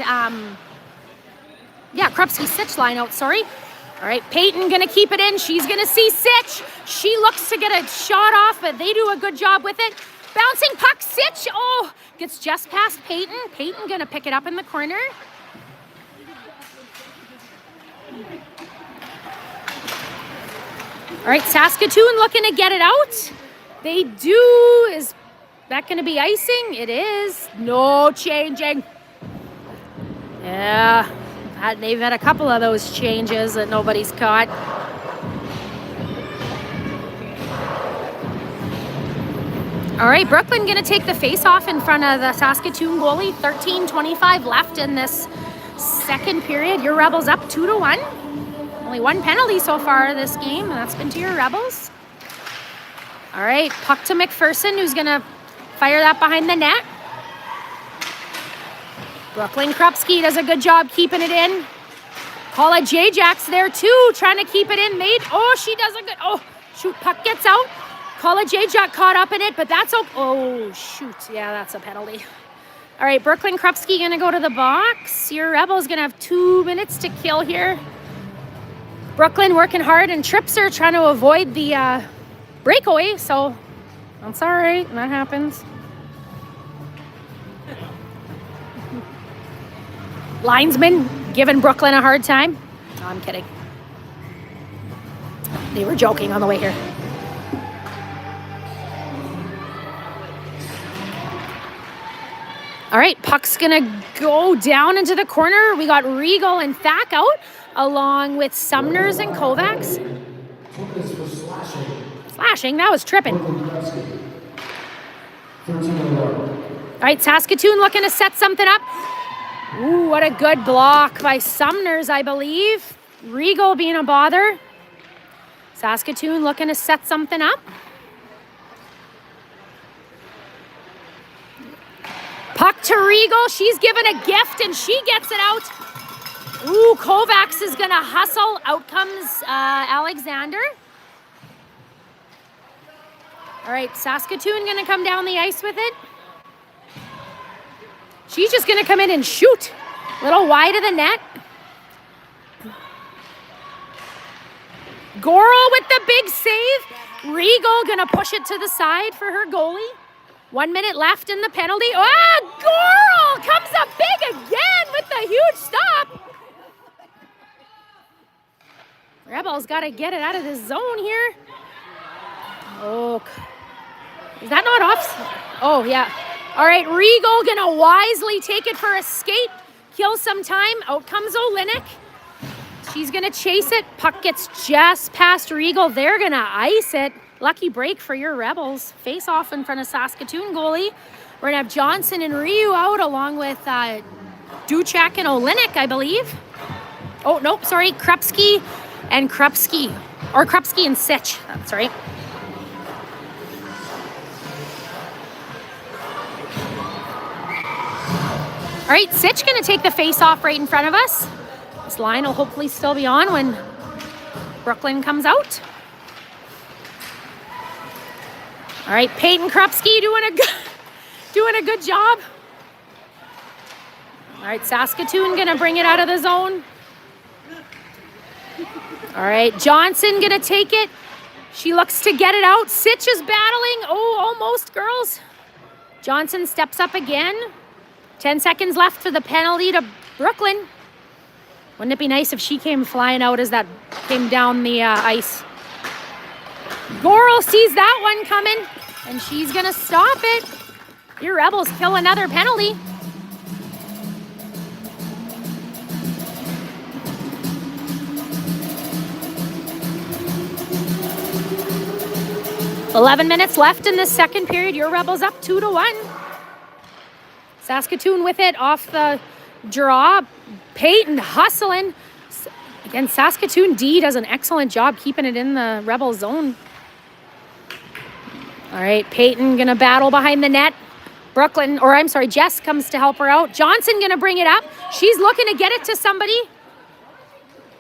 Krupski, Sitch line out, sorry. All right, Peyton gonna keep it in. She's gonna see Sitch. She looks to get a shot off, but they do a good job with it. Bouncing puck, Sitch. Oh, gets just past Peyton. Peyton gonna pick it up in the corner. All right, Saskatoon looking to get it out. They do. Is that going to be icing? It is. No changing. Yeah, they've had a couple of those changes that nobody's caught. All right, Brooklyn going to take the face-off in front of the Saskatoon goalie. 13:25 left in this second period. Your Rebels up 2-1. Only one penalty so far this game, and that's been to your Rebels. All right, puck to McPherson, who's going to fire that behind the net. Brooklyn Krupski does a good job keeping it in. College Ajax there too, trying to keep it in. She does a good, shoot, puck gets out. College Ajax caught up in it, but that's okay. Oh, shoot, yeah, that's a penalty. All right, Brooklyn Krupski going to go to the box. Your Rebels going to have 2 minutes to kill here. Brooklyn working hard and trips her, trying to avoid the breakaway, so that's all right. That happens. Linesman giving Brooklyn a hard time. No, I'm kidding. They were joking on the way here. All right, puck's gonna go down into the corner. We got Regal and Thack out, along with Sumners and Kovacs. Slashing, that was tripping. All right, Saskatoon looking to set something up. Ooh, what a good block by Sumners, I believe. Regal being a bother. Saskatoon looking to set something up. Puck to Regal. She's given a gift and she gets it out. Ooh, Kovacs is gonna hustle. Out comes Alexander. All right, Saskatoon gonna come down the ice with it. She's just gonna come in and shoot. Little wide of the net. Goral with the big save. Regal gonna push it to the side for her goalie. 1 minute left in the penalty. Ah, Goral comes up big again with the huge stop. Rebels got to get it out of the zone here. Oh, is that not off? Oh, yeah. All right, Regal gonna wisely take it for a skate. Kill some time. Out comes Olenek. She's gonna chase it. Puck gets just past Regal. They're gonna ice it. Lucky break for your Rebels. Face off in front of Saskatoon goalie. We're gonna have Johnson and Ryu out along with Duchek and Olenek, I believe. Oh, nope, sorry, Krupski and Krupski. Or Krupski and Sitch, that's right. All right, Sitch gonna take the face off right in front of us. This line will hopefully still be on when Brooklyn comes out. All right, Peyton Krupski doing a good job. All right, Saskatoon gonna bring it out of the zone. All right, Johnson gonna take it. She looks to get it out. Sitch is battling. Oh, almost, girls. Johnson steps up again. 10 seconds left for the penalty to Brooklyn. Wouldn't it be nice if she came flying out as that came down the ice? Goral sees that one coming, and she's gonna stop it. Your Rebels kill another penalty. "11 minutes left in the second period. Your Rebels up 2-1. Saskatoon with it off the draw. Peyton hustling. Again, Saskatoon D does an excellent job keeping it in the Rebel zone. All right, Peyton gonna battle behind the net. Jess comes to help her out. Johnson gonna bring it up. She's looking to get it to somebody.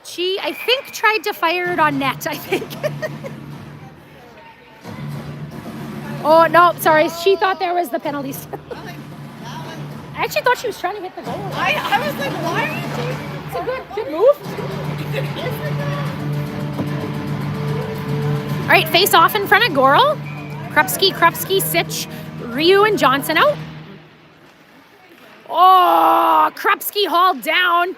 She, I think, tried to fire it on net, I think. Oh, no, sorry. She thought there was the penalty. I actually thought she was trying to hit the goal. I was like, why are you taking It's a good move. All right, face off in front of Goral. Krupski, Sitch, Ryu, and Johnson out. Oh, Krupski hauled down.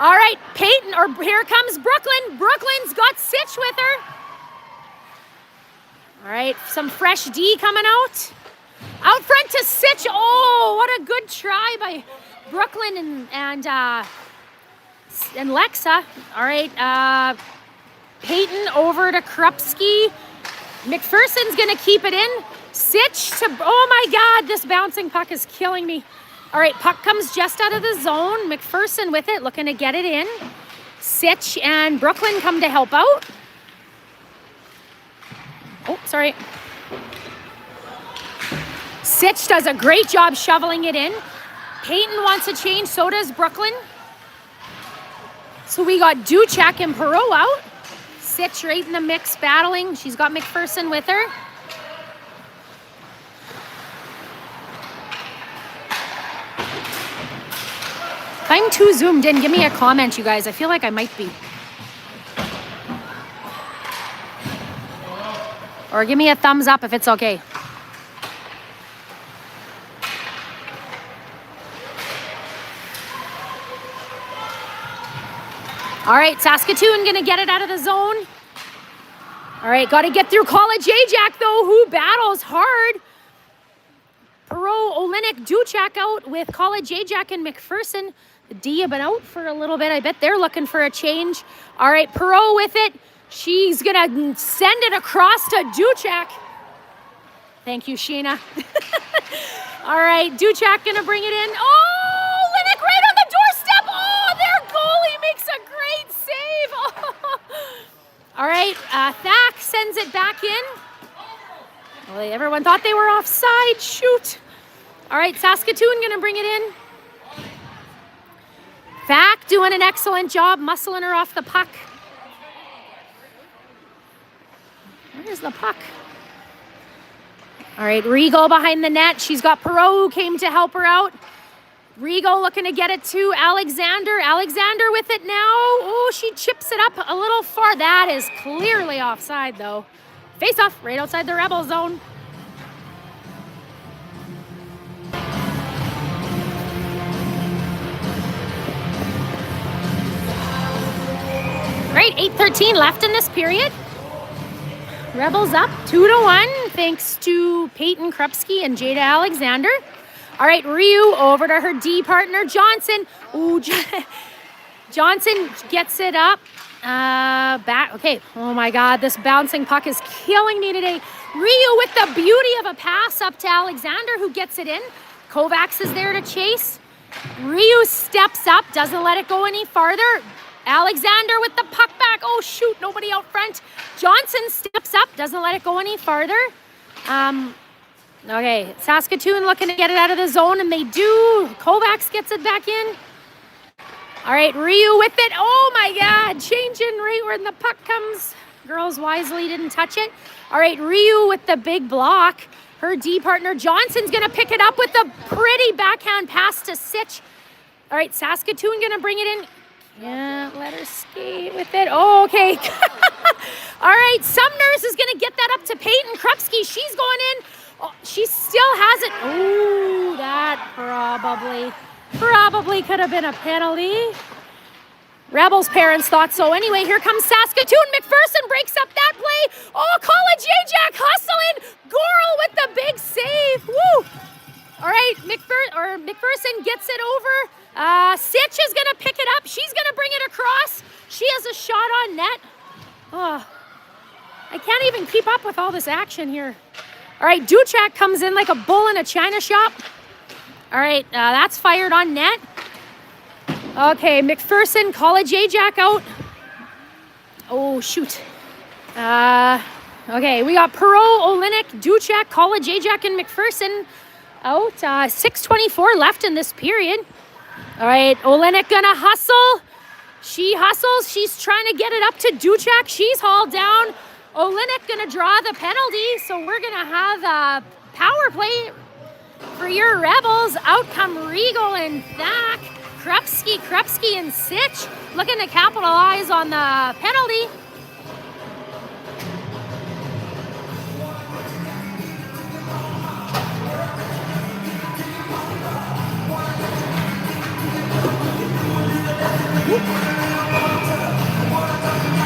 All right, Peyton, or here comes Brooklyn. Brooklyn's got Sitch with her. All right, some fresh D coming out. Out front to Sitch. Oh, what a good try by Brooklyn and Lexa. All right, Peyton over to Krupski. McPherson's gonna keep it in. Sitch to, oh my God, this bouncing puck is killing me. All right, puck comes just out of the zone. McPherson with it, looking to get it in. Sitch and Brooklyn come to help out. Oh, sorry. Sitch does a great job shoveling it in. Peyton wants a change, so does Brooklyn. So we got Duchek and Perreault out. Sitch right in the mix battling. She's got McPherson with her. If I'm too zoomed in, give me a comment, you guys. I feel like I might be. Or give me a thumbs up if it's okay. All right, Saskatoon gonna get it out of the zone. All right, gotta get through College Ajax though, who battles hard. Perreault, Olenek, Duchek out with College Ajax and McPherson. The D have been out for a little bit. I bet they're looking for a change. All right, Perreault with it. She's gonna send it across to Duchek. Thank you, Sheena. All right, Duchek gonna bring it in. Oh, Olenek right on the doorstep. Oh, their goalie makes a great save. Oh. All right, Thack sends it back in. Well, everyone thought they were offside. Shoot. All right, Saskatoon gonna bring it in. Thack doing an excellent job muscling her off the puck. Where's the puck? All right, Regal behind the net. She's got Perreault who came to help her out. Regal looking to get it to Alexander. Alexander with it now. Oh, she chips it up a little far. That is clearly offside, though. Face off right outside the Rebel zone. Right, 8:13 left in this period. Rebels up 2-1 thanks to Peyton Krupski and Jada Alexander. All right, Ryu over to her D partner, Johnson. Ooh, Johnson gets it up. Back. Okay. Oh my God, this bouncing puck is killing me today. Ryu with the beauty of a pass up to Alexander, who gets it in. Kovacs is there to chase. Ryu steps up, doesn't let it go any farther. Alexander with the puck back. Oh shoot, nobody out front. Johnson steps up, doesn't let it go any farther. Okay, Saskatoon looking to get it out of the zone, and they do. Kovacs gets it back in. All right, Ryu with it. Oh my God, changing right when the puck comes. Girls wisely didn't touch it. All right, Ryu with the big block. Her D partner Johnson's gonna pick it up with a pretty backhand pass to Sitch. All right, Saskatoon gonna bring it in. Yeah, let her skate with it. Oh, okay. All right, Sumners is gonna get that up to Peyton Krupski. She's going in. Oh, she still has it. Oh, that probably could have been a penalty. Rebels' parents thought so. Anyway, here comes Saskatoon. McPherson breaks up that play. Oh, College Ajax hustling. Goral with the big save. Woo! All right, McPherson gets it over. Sitch is gonna pick it up. She's gonna bring it across. She has a shot on net. Oh, I can't even keep up with all this action here. All right, Duchak comes in like a bull in a china shop. All right, that's fired on net. Okay, McPherson, College Ajax out. Oh, shoot. Okay, we got Perreault, Olenek, Duchak, College Ajax, and McPherson out. 6:24 left in this period. All right, Olenek gonna hustle. She hustles. She's trying to get it up to Duchak. She's hauled down. Olenek gonna draw the penalty, so we're gonna have a power play for your Rebels. Out come Regal and Thack. Krupski and Sitch looking to capitalize on the penalty.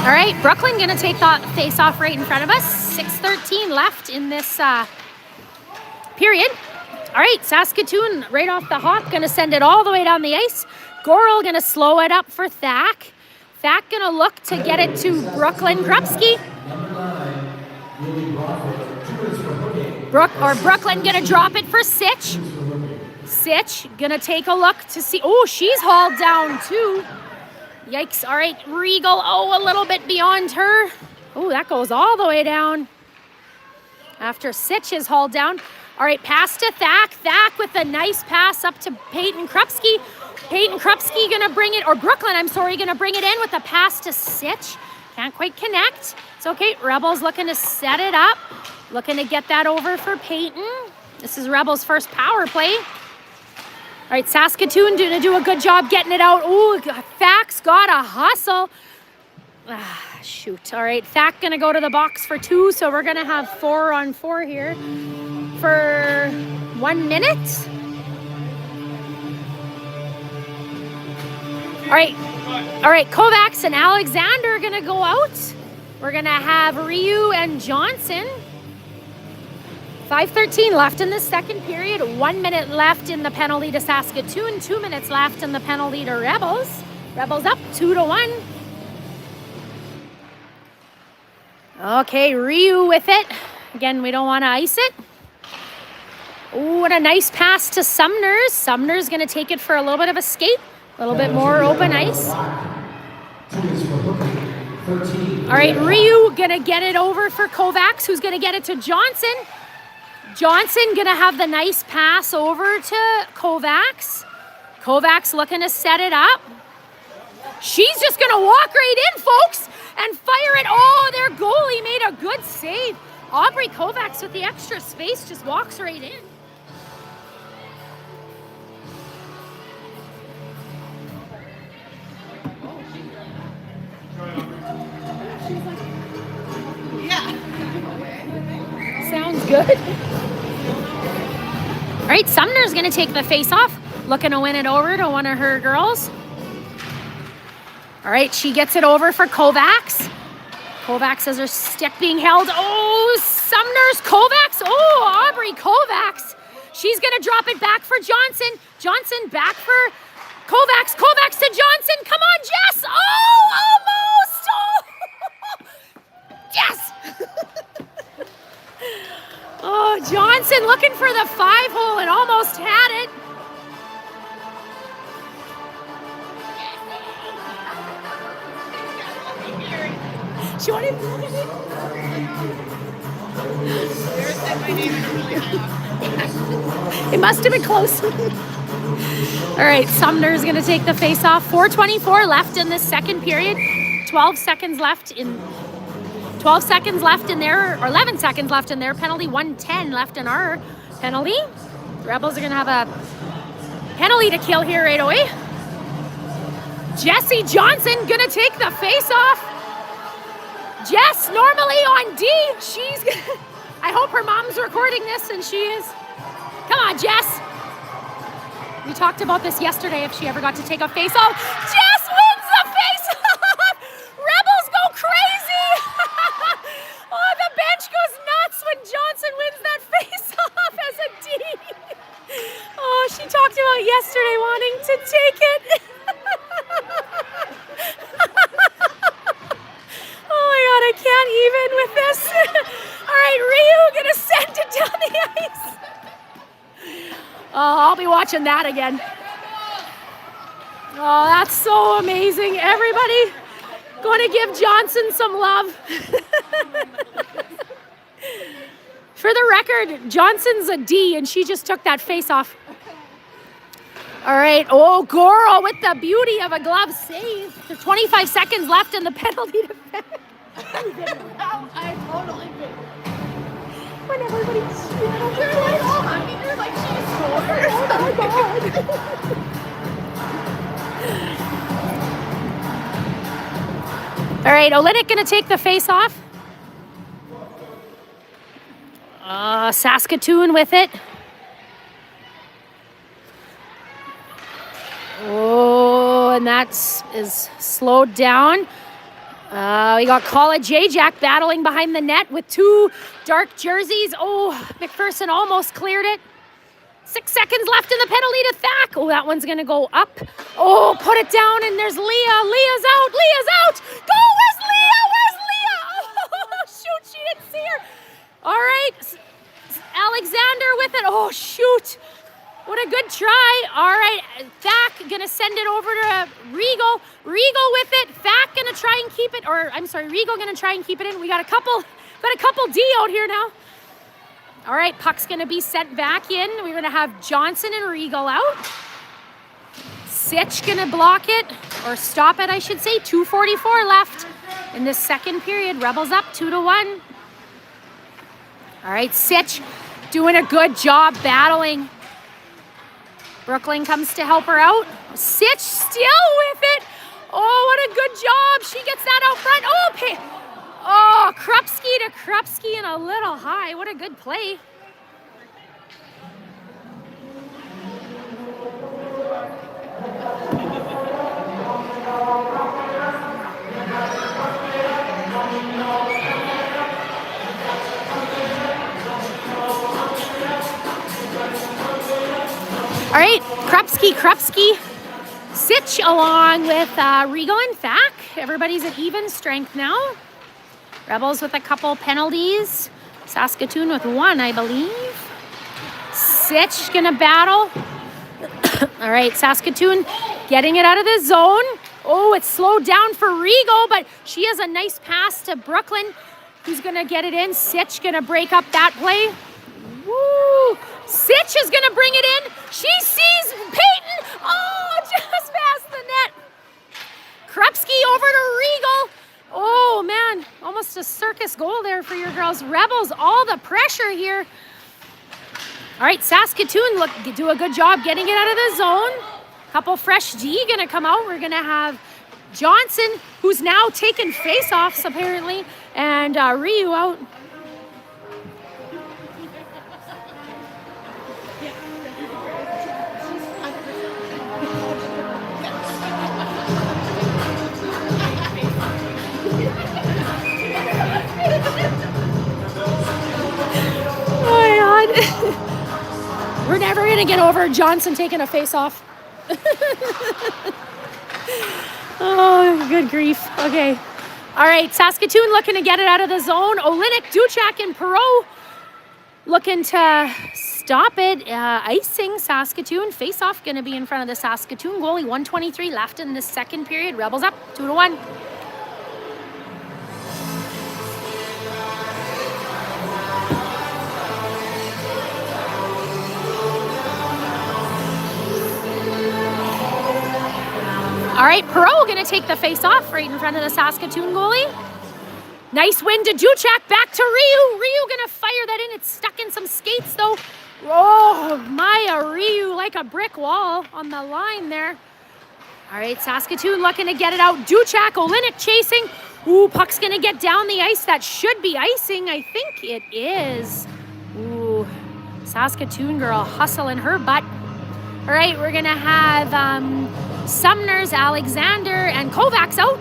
All right, Brooklyn gonna take the face-off right in front of us. 6:13 left in this period. All right, Saskatoon right off the hop, gonna send it all the way down the ice. Goral gonna slow it up for Thack. Thack gonna look to get it to Brooklyn Krupski. Brooklyn gonna drop it for Sitch. Sitch gonna take a look to see. Oh, she's hauled down too. Yikes. All right, Regal. Oh, a little bit beyond her. Oh, that goes all the way down. After Sitch is hauled down. All right, pass to Thack. Thack with a nice pass up to Peyton Krupski. Peyton Krupski gonna bring it, or Brooklyn, I'm sorry, gonna bring it in with a pass to Sitch. Can't quite connect. It's okay. Rebels looking to set it up. Looking to get that over for Peyton. This is Rebels' first power play. All right, Saskatoon gonna do a good job getting it out. Ooh, Thack's got a hustle. Shoot. All right, Thack gonna go to the box for 2, so we're gonna have 4-on-4 here for 1 minute. All right, Kovacs and Alexander are gonna go out. We're gonna have Ryu and Johnson. 5:13 left in the second period. 1 minute left in the penalty to Saskatoon. 2 minutes left in the penalty to Rebels. Rebels up 2-1. Okay, Ryu with it. Again, we don't want to ice it. Ooh, what a nice pass to Sumners. Sumners gonna take it for a little bit of a skate. A little bit more open ice. All right, Ryu gonna get it over for Kovacs, who's gonna get it to Johnson. Johnson gonna have the nice pass over to Kovacs. Kovacs looking to set it up. She's just gonna walk right in, folks, and fire it. Oh, their goalie made a good save. Aubrey Kovacs with the extra space just walks right in. Sounds good. All right, Sumner's gonna take the face off, looking to win it over to one of her girls. All right, she gets it over for Kovacs. Kovacs has her stick being held. Oh, Sumner's Kovacs. Oh, Aubrey Kovacs. She's gonna drop it back for Johnson. Johnson back for Kovacs. Kovacs to Johnson. Come on, Jess. Oh, almost. Oh, yes. Oh, Johnson looking for the 5-hole and almost had it. She wanted to look at me. It must have been close. All right, Sumner's going to take the face off. 4:24 left in this second period. 12 seconds left in their, or 11 seconds left in their penalty. 1:10 left in our penalty. The Rebels are going to have a penalty to kill here right away. Jessie Johnson going to take the face off. Jess normally on D. She's gonna, I hope her mom's recording this, and she is. Come on, Jess. We talked about this yesterday if she ever got to take a face off. Jess wins the face off. Rebels go crazy. Oh, the bench goes nuts when Johnson wins that face off as a D. Oh, she talked about yesterday wanting to take it. Oh my God, I can't even with this. All right, Ryu gonna send it down the ice. Oh, I'll be watching that again. Oh, that's so amazing. Everybody going to give Johnson some love. For the record, Johnson's a D, and she just took that face off. All right, oh, Goro with the beauty of a glove save. There's 25 seconds left in the penalty defense. I totally did. When everybody's They're like, oh, honey, they're like, she scores. oh my God. All right, Olynyk gonna take the face off. Saskatoon with it. Oh, and that is slowed down. We got College Ajax battling behind the net with two dark jerseys. Oh, McPherson almost cleared it. 6 seconds left in the penalty to Thack. Oh, that one's going to go up. Oh, put it down, and there's Leah. Leah's out. Leah's out. Go, where's Leah? Where's Leah? Oh, shoot, she didn't see her. All right, Alexander with it. Oh, shoot. What a good try. All right, Thack gonna send it over to Regal. Regal with it. Thack gonna try and keep it, or I'm sorry, Regal gonna try and keep it in. We got a couple D out here now. All right, puck's gonna be sent back in. We're gonna have Johnson and Regal out. Sitch gonna block it, or stop it, I should say. 2:44 left in this second period. Rebels up 2-1. All right, Sitch doing a good job battling. Brooklyn comes to help her out. Sitch still with it. Oh, what a good job. She gets that out front. Oh, Krupski to Krupski and a little high. What a good play. All right, Krupski, Sitch along with Regal and Thack. Everybody's at even strength now. Rebels with a couple penalties. Saskatoon with one, I believe. Sitch gonna battle. All right, Saskatoon getting it out of the zone. Oh, it's slowed down for Regal, but she has a nice pass to Brooklyn, who's gonna get it in. Sitch gonna break up that play. Woo! Sitch is gonna bring it in. She sees Peyton. Oh, just past the net. Krupski over to Regal. Oh man, almost a circus goal there for your girls. Rebels, all the pressure here. All right, Saskatoon do a good job getting it out of the zone. Couple fresh D gonna come out. We're gonna have Johnson, who's now taken face-offs apparently, and Ryu out. Oh my God. We're never gonna get over Johnson taking a face-off. Oh, good grief. Okay. All right, Saskatoon looking to get it out of the zone. Olenek, Duchak, and Perreault looking to stop it. Icing Saskatoon. Face-off going to be in front of the Saskatoon goalie. 1:23 left in the second period. Rebels up 2-1. All right, Perreault going to take the face-off right in front of the Saskatoon goalie. Nice win to Duchak, back to Ryu. Ryu going to fire that in. It's stuck in some skates, though. Oh, Maya Ryu like a brick wall on the line there. All right, Saskatoon looking to get it out. Duchak, Olenek chasing. Ooh, puck's going to get down the ice. That should be icing. I think it is. Ooh, Saskatoon girl hustling her butt. All right, we're going to have Sumners, Alexander, and Kovacs out,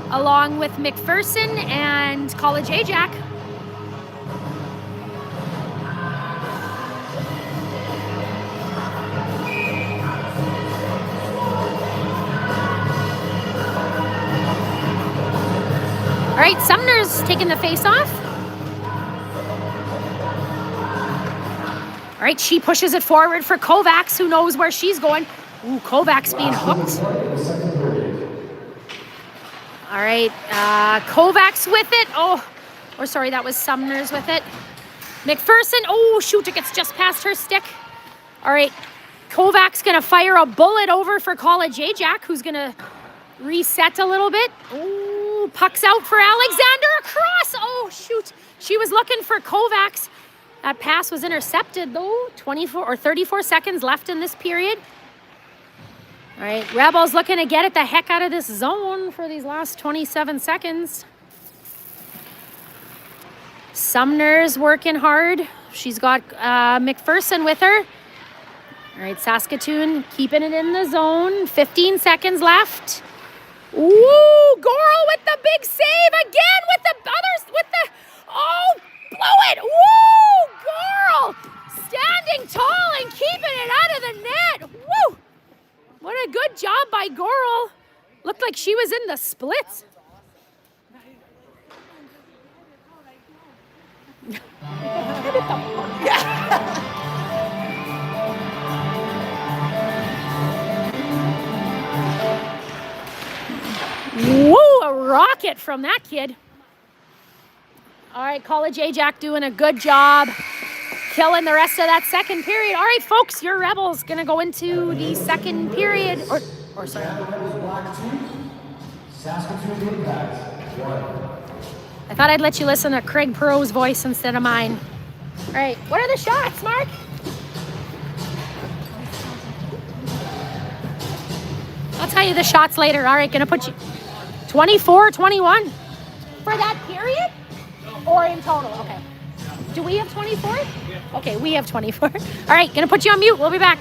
along with McPherson and College Ajax. All right, Sumner's taking the face off. All right, she pushes it forward for Kovacs, who knows where she's going. Ooh, Kovacs being hooked. All right, Kovacs with it. Oh, or sorry, that was Sumners with it. McPherson, oh shoot, it gets just past her stick. All right, Kovacs gonna fire a bullet over for College Ajax, who's gonna reset a little bit. Ooh, puck's out for Alexander across. Oh shoot, she was looking for Kovacs. That pass was intercepted though. 34 seconds left in this period. All right, Rebels looking to get it the heck out of this zone for these last 27 seconds. Sumner's working hard. She's got McPherson with her. All right, Saskatoon keeping it in the zone. 15 seconds left. Ooh, Goral with the big save again with the others, with the, oh, blow it. Woo, Goral standing tall and keeping it out of the net. Woo. What a good job by Goral. Looked like she was in the splits. Woo, a rocket from that kid. All right, College Ajax doing a good job killing the rest of that second period. All right, folks, your Rebels gonna go into the second period. Or sorry. I thought I'd let you listen to Craig Perreault's voice instead of mine. All right, what are the shots, Mark? I'll tell you the shots later. All right, gonna put you 24-21 for that period or in total? Okay. Do we have 24? Okay, we have 24. All right, gonna put you on mute. We'll be back.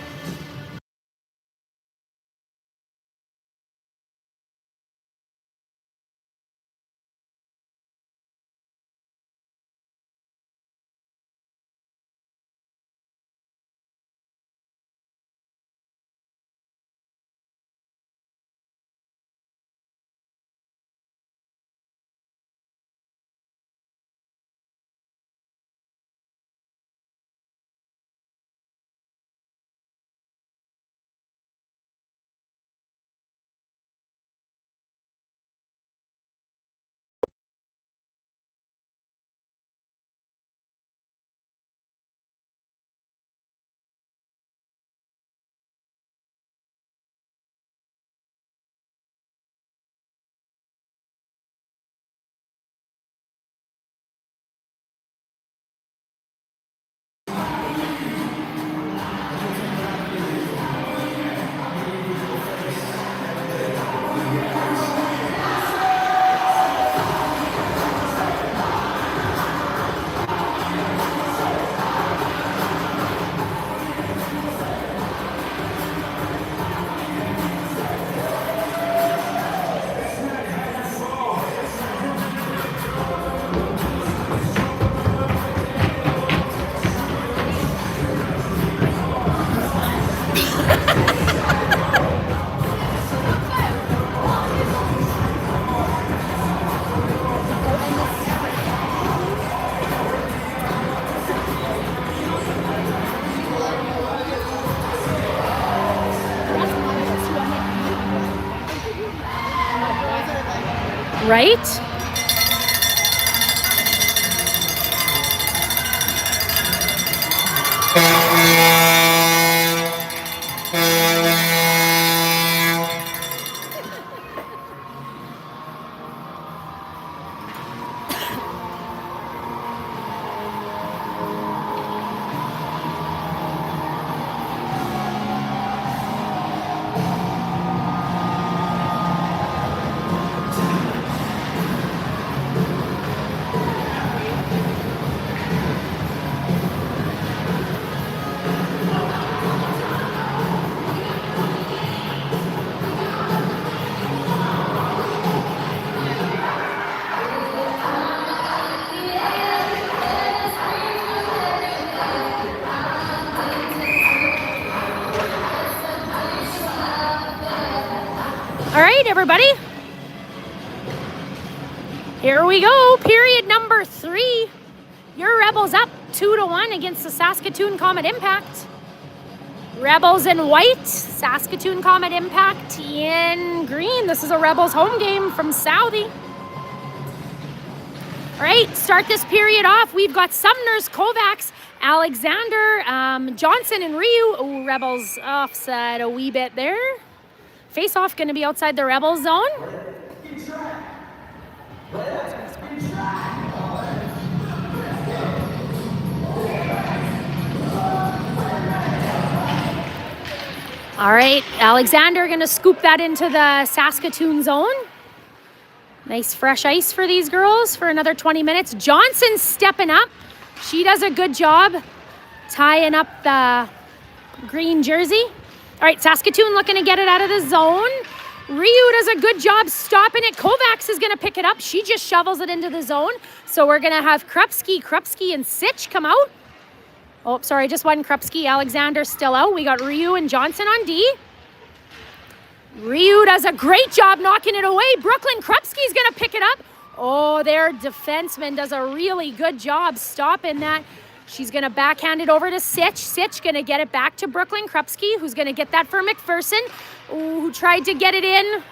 Right? All right, everybody. Here we go. Period number 3. Your Rebels up 2-1 against the Saskatoon Comet Impact. Rebels in white, Saskatoon Comet Impact in green. This is a Rebels home game from Southie. All right, start this period off. We've got Sumner's, Kovacs, Alexander, Johnson, and Ryu. Oh, Rebels offside a wee bit there. Face off going to be outside the Rebels zone. All right, Alexander going to scoop that into the Saskatoon zone. Nice fresh ice for these girls for another 20 minutes. Johnson stepping up. She does a good job tying up the green jersey. All right, Saskatoon looking to get it out of the zone. Ryu does a good job stopping it. Kovacs is going to pick it up. She just shovels it into the zone. So we're going to have Krupski, and Sitch come out. Oh, sorry, just one Krupski. Alexander still out. We got Ryu and Johnson on D. Ryu does a great job knocking it away. Brooklyn Krupski's going to pick it up. Oh, their defenseman does a really good job stopping that. She's going to backhand it over to Sitch. Sitch going to get it back to Brooklyn Krupski, who's going to get that for McPherson, who tried to get it in.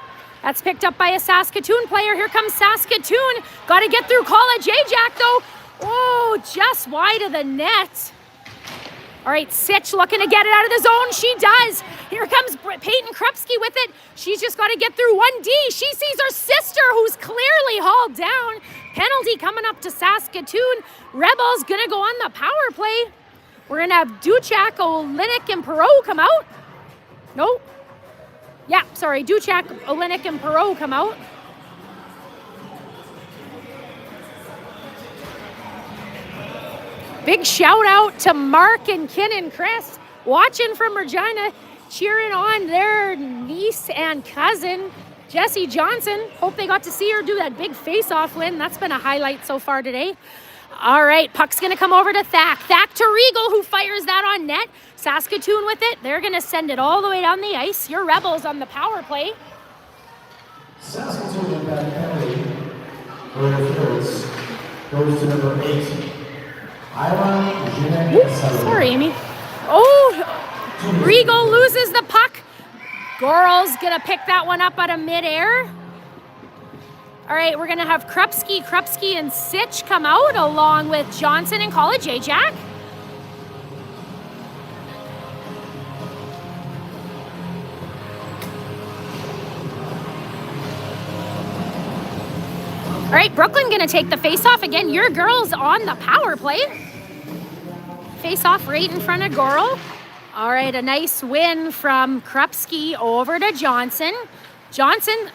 That's picked up by a Saskatoon player. Here comes Saskatoon. Got to get through College Ajax, though. Oh, just wide of the net. All right, Sitch looking to get it out of the zone. She does. Here comes Peyton Krupski with it. She's just got to get through 1D. She sees her sister, who's clearly hauled down. Penalty coming up to Saskatoon. Rebels going to go on the power play. We're going to have Duchak, Olenek, and Perot come out. Nope. Yeah, sorry. Duchak, Olenek, and Perot come out. Big shout out to Mark and Ken and Chris watching from Regina, cheering on their niece and cousin, Jessie Johnson. Hope they got to see her do that big face-off win. That's been a highlight so far today. All right, puck's going to come over to Thack. Thack to Regal, who fires that on net. Saskatoon with it. They're going to send it all the way down the ice. Your Rebels on the power play. Saskatoon impact penalty for interference goes to number 8. Sorry, Amy. Oh, Regal loses the puck. Goral's going to pick that one up out of midair. All right, we're going to have Krupski, and Sitch come out along with Johnson and College Ajax. All right, Brooklyn going to take the face-off again. Your girls on the power play. Face-off right in front of Goral. All right, a nice win from Krupski over to Johnson. Johnson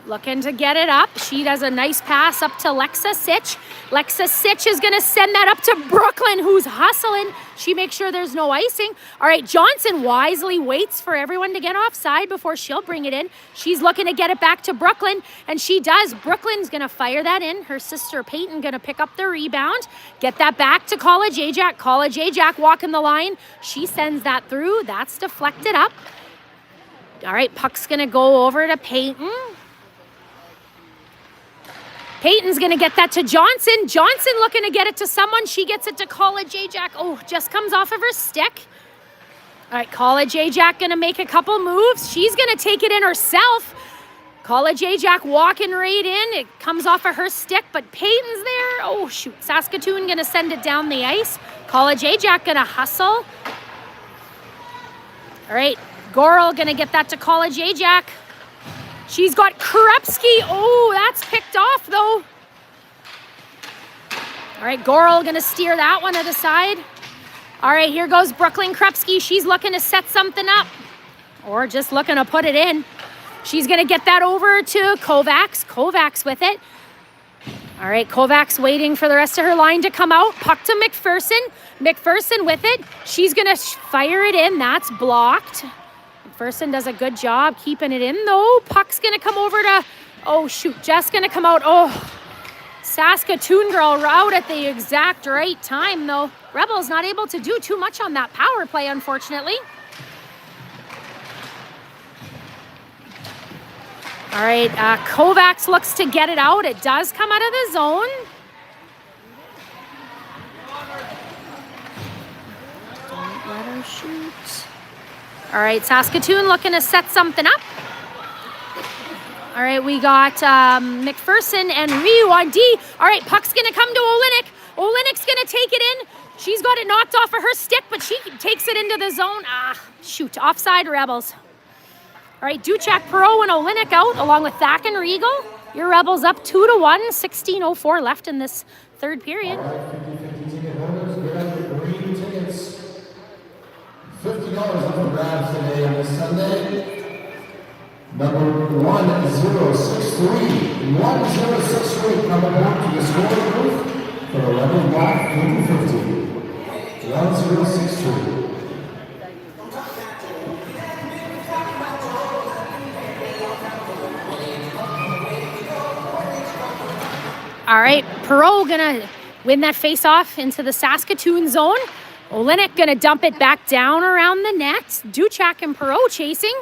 Looking to get it up. She does a nice pass up to Lexa Sitch. Lexa Sitch is going to send that up to Brooklyn, who's hustling. She makes sure there's no icing. All right, Johnson wisely waits for everyone to get offside before she'll bring it in. She's looking to get it back to Brooklyn, and she does. Brooklyn's going to fire that in. Her sister Peyton going to pick up the rebound. Get that back to College Ajax. College Ajax walking the line. She sends that through. That's deflected up. All right, puck's going to go over to Peyton. Peyton's going to get that to Johnson. Johnson looking to get it to someone. She gets it to College Ajax. Oh, just comes off of her stick. All right, College Ajax going to make a couple moves. She's going to take it in herself. College Ajax walking right in. It comes off of her stick, but Peyton's there. Oh, shoot. Saskatoon going to send it down the ice. College Ajax going to hustle. All right, Goral going to get that to College Ajax. She's got Krupski. Oh, that's picked off, though. All right, Goral going to steer that one to the side. All right, here goes Brooklyn Krupski. She's looking to set something up or just looking to put it in. She's going to get that over to Kovacs. Kovacs with it. All right, Kovacs waiting for the rest of her line to come out. Puck to McPherson. McPherson with it. She's going to fire it in. That's blocked. McPherson does a good job keeping it in, though. Puck's going to come over to, oh, shoot, just going to come out. Oh, Saskatoon girl out at the exact right time, though. Rebels not able to do too much on that power play, unfortunately. All right, Kovacs looks to get it out. It does come out of the zone. Don't let her shoot. All right, Saskatoon looking to set something up. All right, we got McPherson and Ryu on D. All right, puck's going to come to Olenek. Olenek's going to take it in. She's got it knocked off of her stick, but she takes it into the zone. Ah, shoot, offside Rebels. All right, Duchek, Perot, and Olenek out, along with Thack and Regal. Your Rebels up 2-1, 16:04 left in this third period. All right, 50-50 ticket holders, grab your green tickets. $50 up for grabs today on this Sunday. Number 1063. 1063 coming back to the scoring booth for 11 black 50. 1063. All right, Perot gonna win that face-off into the Saskatoon zone. Olenek gonna dump it back down around the net. Duchek and Perot chasing.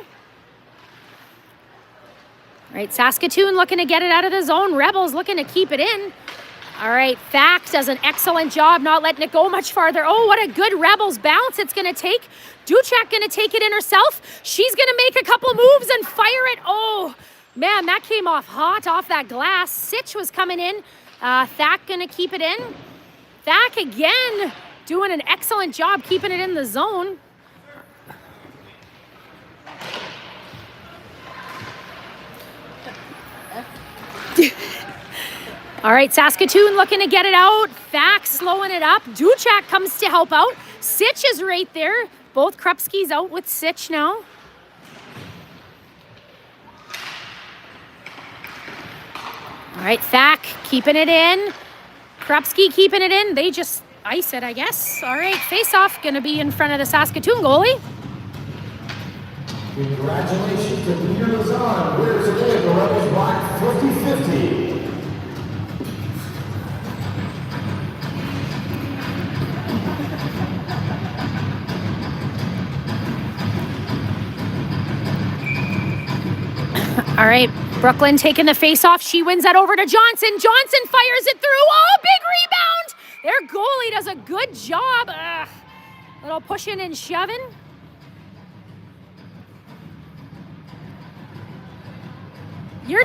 All right, Saskatoon looking to get it out of the zone. Rebels looking to keep it in. All right, Thack does an excellent job not letting it go much farther. Oh, what a good Rebels bounce it's gonna take. Duchek gonna take it in herself. She's gonna make a couple moves and fire it. Oh, man, that came off hot off that glass. Sitch was coming in. Thack gonna keep it in. Thack again doing an excellent job keeping it in the zone. All right, Saskatoon looking to get it out. Thack slowing it up. Duchek comes to help out. Sitch is right there. Both Krupski's out with Sitch now. All right, Thack keeping it in. Krupski keeping it in. They just ice it, I guess. All right, face-off going to be in front of the Saskatoon goalie. Congratulations to Peter Lazan, winner today of the Rebels Black 50-50. All right, Brooklyn taking the face-off. She wins that over to Johnson. Johnson fires it through. Oh, big rebound. Their goalie does a good job. Little pushing and shoving. You are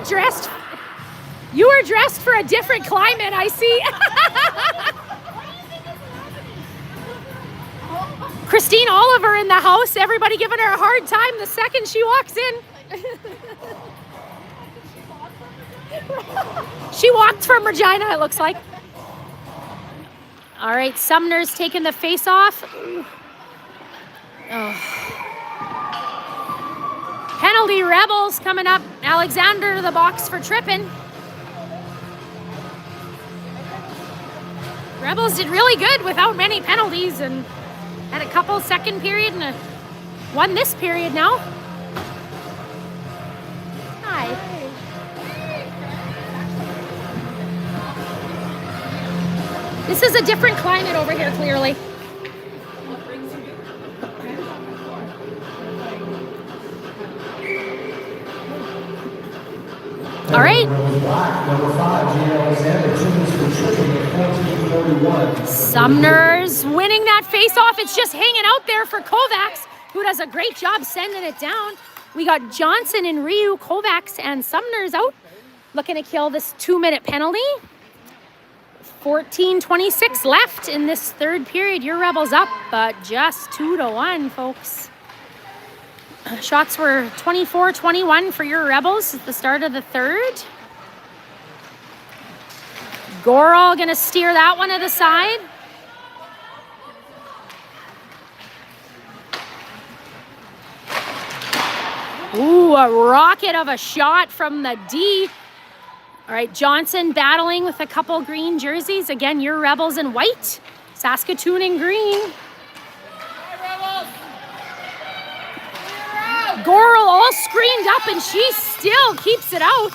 dressed for a different climate, I see. Christine Oliver in the house. Everybody giving her a hard time the second she walks in. She walked from Regina, it looks like. All right, Sumner's taking the face off. Oh. Penalty Rebels coming up Alexander to the box for tripping. Rebels did really good without many penalties and had a couple second period and one this period now. Hi. This is a different climate over here, clearly. All right. Number 5, Jada Alexander, Chickens for tripping at 14:41. Sumner's winning that face-off. It's just hanging out there for Kovacs, who does a great job sending it down. We got Johnson and Ryu, Kovacs, and Sumner's out, looking to kill this 2-minute penalty. 14:26 left in this third period. Your Rebels up, but just 2-1, folks. Shots were 24-21 for your Rebels at the start of the third. Goral gonna steer that one to the side. Ooh, a rocket of a shot from the D. All right, Johnson battling with a couple green jerseys. Again, your Rebels in white, Saskatoon in green. Goral all screened up and she still keeps it out.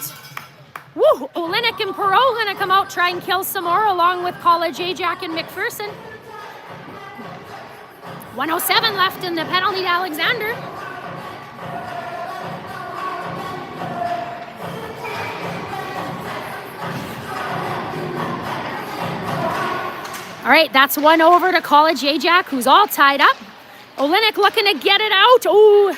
Woo, Olenek and Perreault gonna come out, try and kill some more along with College Ajax and McPherson. 1:07 left in the penalty to Alexander. All right, that's one over to College Ajax, who's all tied up. Olenek looking to get it out. Ooh,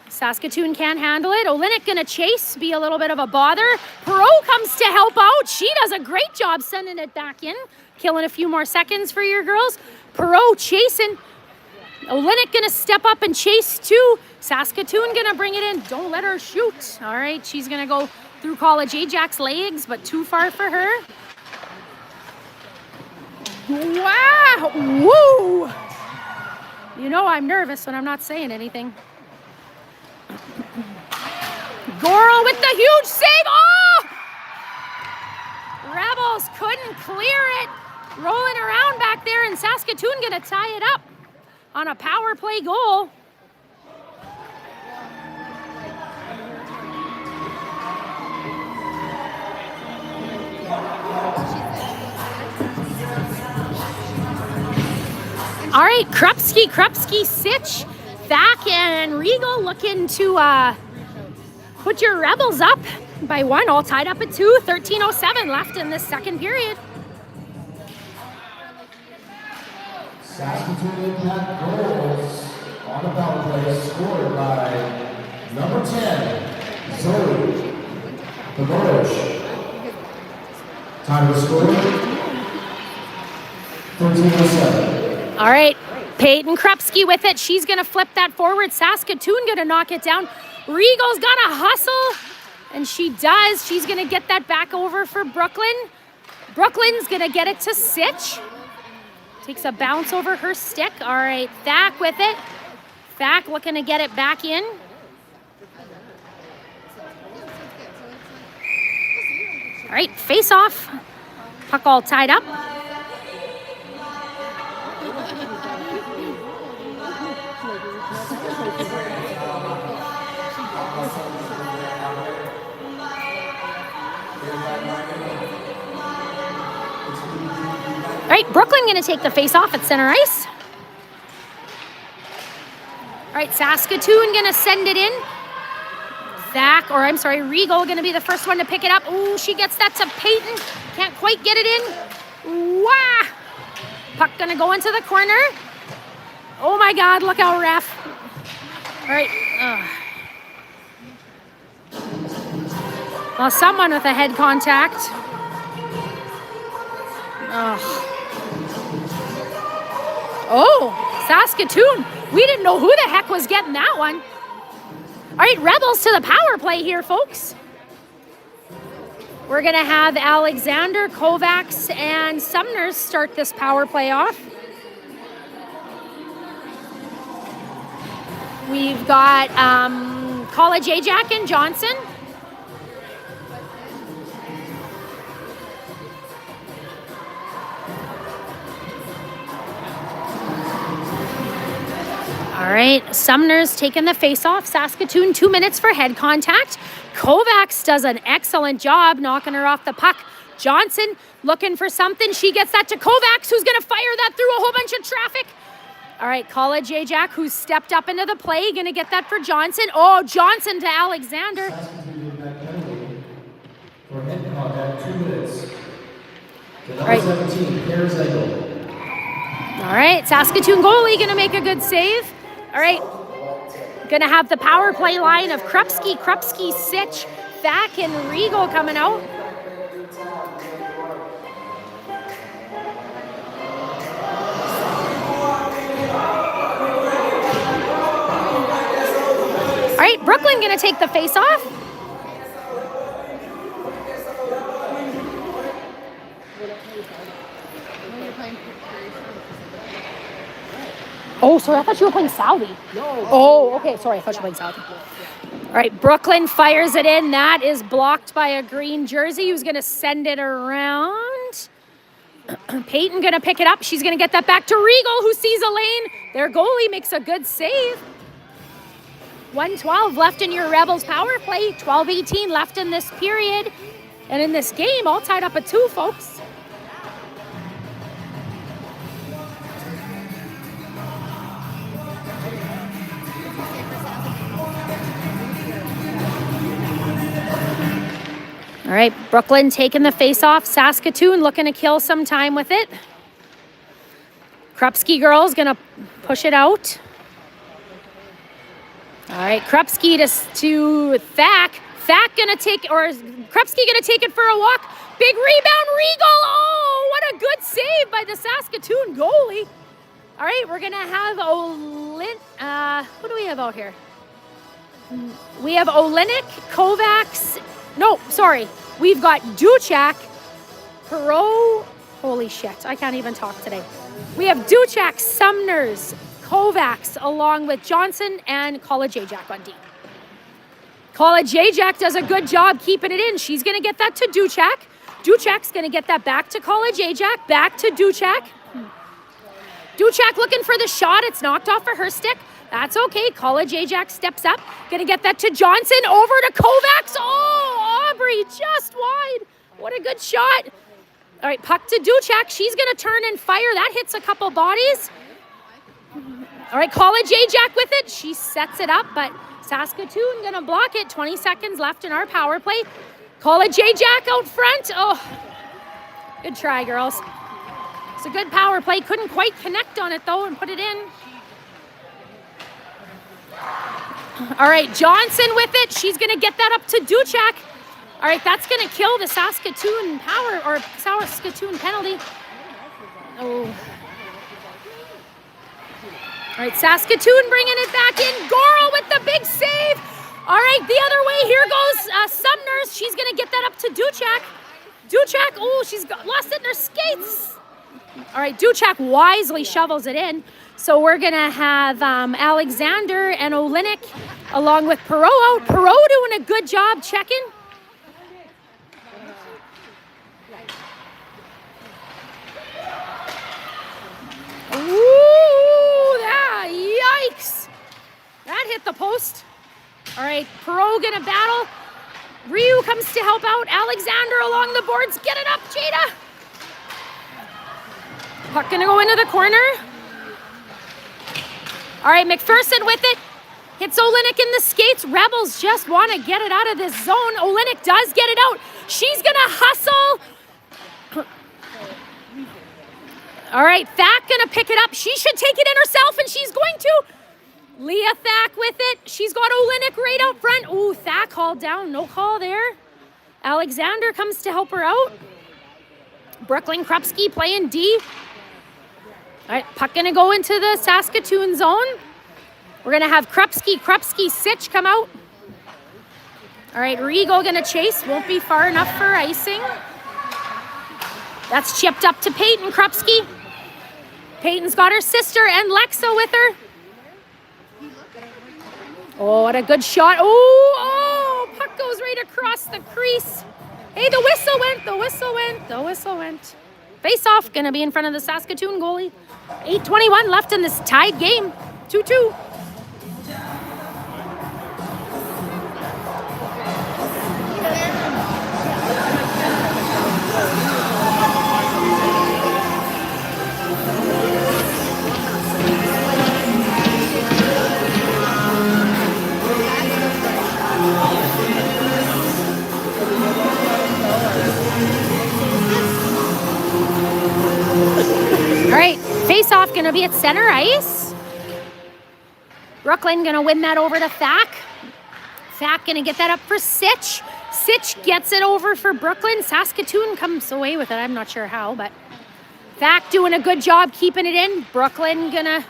Saskatoon can't handle it. Olenek gonna chase, be a little bit of a bother. Perreault comes to help out. She does a great job sending it back in, killing a few more seconds for your girls. Perreault chasing. Olenek gonna step up and chase too. Saskatoon gonna bring it in. Don't let her shoot. All right, she's gonna go through College Ajax's legs, but too far for her. Wow! Woo! You know I'm nervous when I'm not saying anything. Goral with the huge save. Oh! Rebels couldn't clear it. Rolling around back there, and Saskatoon gonna tie it up on a power play goal. All right, Krupski, Sitch, Thack, and Regal looking to put your Rebels up by 1, all tied up at 2. 13:07 left in this second period. Saskatoon Impact goals on the power play scored by number 10, Zoe Pagorosh. Time to score, 13:07. All right, Peyton Krupski with it. She's going to flip that forward. Saskatoon going to knock it down. Regal's got to hustle, and she does. She's going to get that back over for Brooklyn. Brooklyn's going to get it to Sitch. Takes a bounce over her stick. All right, Thack with it. Thack looking to get it back in. All right, face off. Puck all tied up. All right, Brooklyn going to take the face-off at center ice. All right, Saskatoon going to send it in. Regal going to be the first one to pick it up. Ooh, she gets that to Peyton. Can't quite get it in. Wah! Puck going to go into the corner. Oh my God, look out, ref. All right. Well, someone with a head contact. Oh, Saskatoon. We didn't know who the heck was getting that one. All right, Rebels to the power play here, folks. We're going to have Alexander, Kovacs, and Sumner start this power play off. We've got College Ajax and Johnson. right, Sumner's taking the face-off. Saskatoon 2 minutes for head contact. Kovacs does an excellent job knocking her off the puck. Johnson looking for something. She gets that to Kovacs, who's going to fire that through a whole bunch of traffic. All right, College Ajax, who's stepped up into the play, going to get that for Johnson. Oh, Johnson to Alexander. For head contact, 2 minutes. All right. 17, Perzegel. All right, Saskatoon goalie going to make a good save. All right, going to have the power play line of Krupski, Sitch, Thack, and Regal coming out. All right, Brooklyn going to take the face off. Oh, sorry, I thought you were playing Salvi. No. Oh, okay, sorry, I thought you were playing Salvi. All right, Brooklyn fires it in. That is blocked by a green jersey who's going to send it around. Peyton going to pick it up. She's going to get that back to Regal, who sees a lane. Their goalie makes a good save. 1:12 left in your Rebels power play. 12:18 left in this period. And in this game, all tied up at 2, folks. All right, Brooklyn taking the face off. Saskatoon looking to kill some time with it. Krupski girls gonna push it out. All right, Krupski to Thack. Thack gonna take, or Krupski gonna take it for a walk. Big rebound, Regal. Oh, what a good save by the Saskatoon goalie. All right, we're gonna have who do we have out here? We have Olenek, Kovacs. No, sorry. We've got Duchek, Perot. Holy shit, I can't even talk today. We have Duchek, Sumners, Kovacs, along with Johnson and College Ajax on D. College Ajax does a good job keeping it in. She's going to get that to Duchek. Duchek's going to get that back to College Ajax, back to Duchek. Duchek looking for the shot. It's knocked off for her stick. That's okay. College Ajax steps up. Gonna get that to Johnson. Over to Kovacs. Oh, Aubrey just wide. What a good shot. All right, puck to Duchek. She's gonna turn and fire. That hits a couple bodies. All right, College Ajax with it. She sets it up, but Saskatoon gonna block it. 20 seconds left in our power play. College Ajax out front. Oh, good try, girls. It's a good power play. Couldn't quite connect on it, though, and put it in. All right, Johnson with it. She's going to get that up to Duchek. All right, that's going to kill the Saskatoon power, or Saskatoon penalty. Oh. All right, Saskatoon bringing it back in. Goral with the big save. All right, the other way. Here goes Sumners. She's going to get that up to Duchek. Duchek, oh, she's lost it in her skates. All right, Duchek wisely shovels it in. So we're going to have Alexander and Olenek along with Perot out. Perot doing a good job checking. Ooh, yikes. That hit the post. All right, Perot going to battle. Ryu comes to help out. Alexander along the boards. Get it up, Jada. Puck going to go into the corner. All right, McPherson with it. Hits Olenek in the skates. Rebels just want to get it out of this zone. Olenek does get it out. She's going to hustle. All right, Thack going to pick it up. She should take it in herself, and she's going to. Leah Thack with it. She's got Olenek right out front. Ooh, Thack hauled down. No call there. Alexander comes to help her out. Brooklyn Krupski playing D. All right, puck going to go into the Saskatoon zone. We're going to have Krupski, Sitch come out. All right, Regal going to chase. Won't be far enough for icing. That's chipped up to Peyton Krupski. Peyton's got her sister and Lexa with her. Oh, what a good shot. Oh, puck goes right across the crease. Hey, the whistle went. Face off, going to be in front of the Saskatoon goalie. 8:21 left in this tied game. 2-2. be at center ice. Brooklyn gonna win that over to Thack. Thack gonna get that up for Sitch. Sitch gets it over for Brooklyn. Saskatoon comes away with it. I'm not sure how, but Thack doing a good job keeping it in. Brooklyn gonna,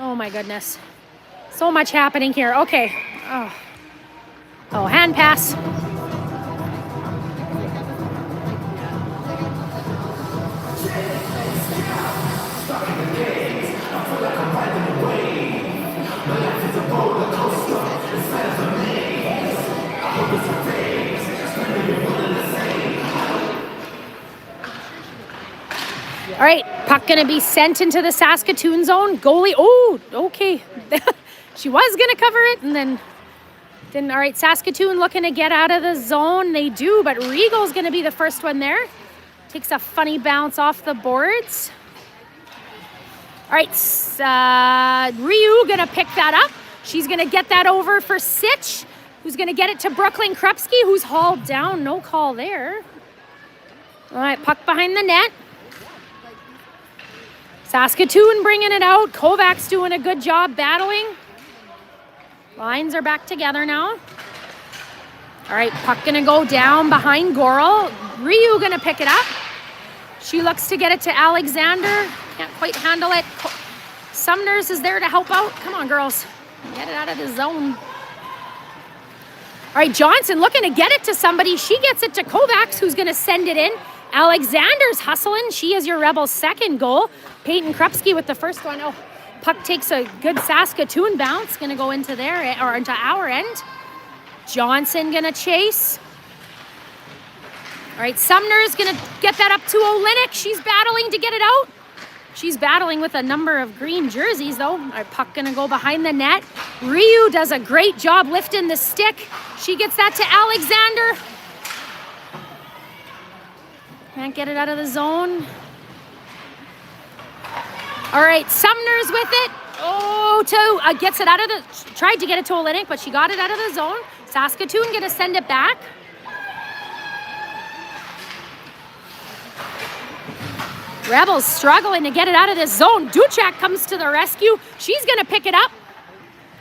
oh my goodness. So much happening here. Okay. Oh, hand pass. All right, puck gonna be sent into the Saskatoon zone. Goalie, oh, okay. She was gonna cover it and then didn't. All right, Saskatoon looking to get out of the zone. They do, but Regal's gonna be the first one there. Takes a funny bounce off the boards. All right, Ryu gonna pick that up. She's gonna get that over for Sitch, who's gonna get it to Brooklyn Krupski, who's hauled down. No call there. All right, puck behind the net. Saskatoon bringing it out. Kovacs doing a good job battling. Lines are back together now. All right, puck gonna go down behind Goral. Ryu gonna pick it up. She looks to get it to Alexander. Can't quite handle it. Sumners is there to help out. Come on, girls. Get it out of the zone. All right, Johnson looking to get it to somebody. She gets it to Kovacs, who's gonna send it in. Alexander's hustling. She is your Rebels' second goal. Peyton Krupski with the first one. Oh, puck takes a good Saskatoon bounce. Gonna go into their or into our end. Johnson gonna chase. All right, Sumner's gonna get that up to Olenek. She's battling to get it out. She's battling with a number of green jerseys though. All right, puck gonna go behind the net. Ryu does a great job lifting the stick. She gets that to Alexander. Can't get it out of the zone. All right, Sumner's with it. Oh, gets it out of the, tried to get it to Olenek, but she got it out of the zone. Saskatoon gonna send it back. Rebels struggling to get it out of this zone. Duchak comes to the rescue. She's gonna pick it up.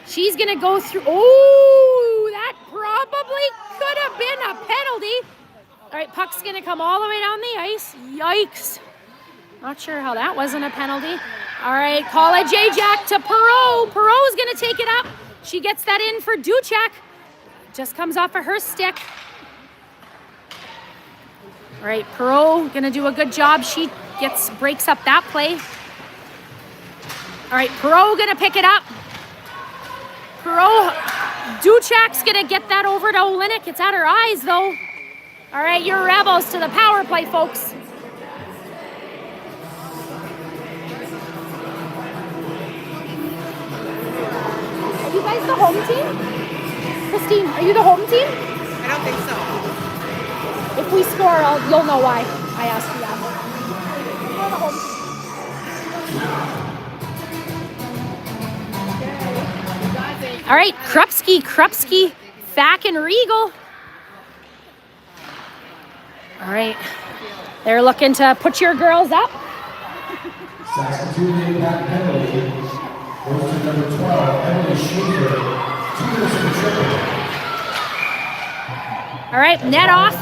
She's gonna go through, oh, that probably could have been a penalty. All right, puck's gonna come all the way down the ice. Yikes. Not sure how that wasn't a penalty. All right, call a J-Jack to Perreault. Perreault's gonna take it up. She gets that in for Duchak. Just comes off of her stick. All right, Perreault gonna do a good job. She breaks up that play. All right, Perreault gonna pick it up. Perreault, Duchak's gonna get that over to Olenek. It's at her eyes though. All right, your Rebels to the power play, folks. Are you guys the home team? Christine, are you the home team? I don't think so. If we score, you'll know why I asked you that. We're the home team. All right, Krupski, Thack and Regal. All right, they're looking to put your girls up. Saskatoon impact penalty goes to number 12, Emily Schaefer. 2 minutes for triple. All right, net off.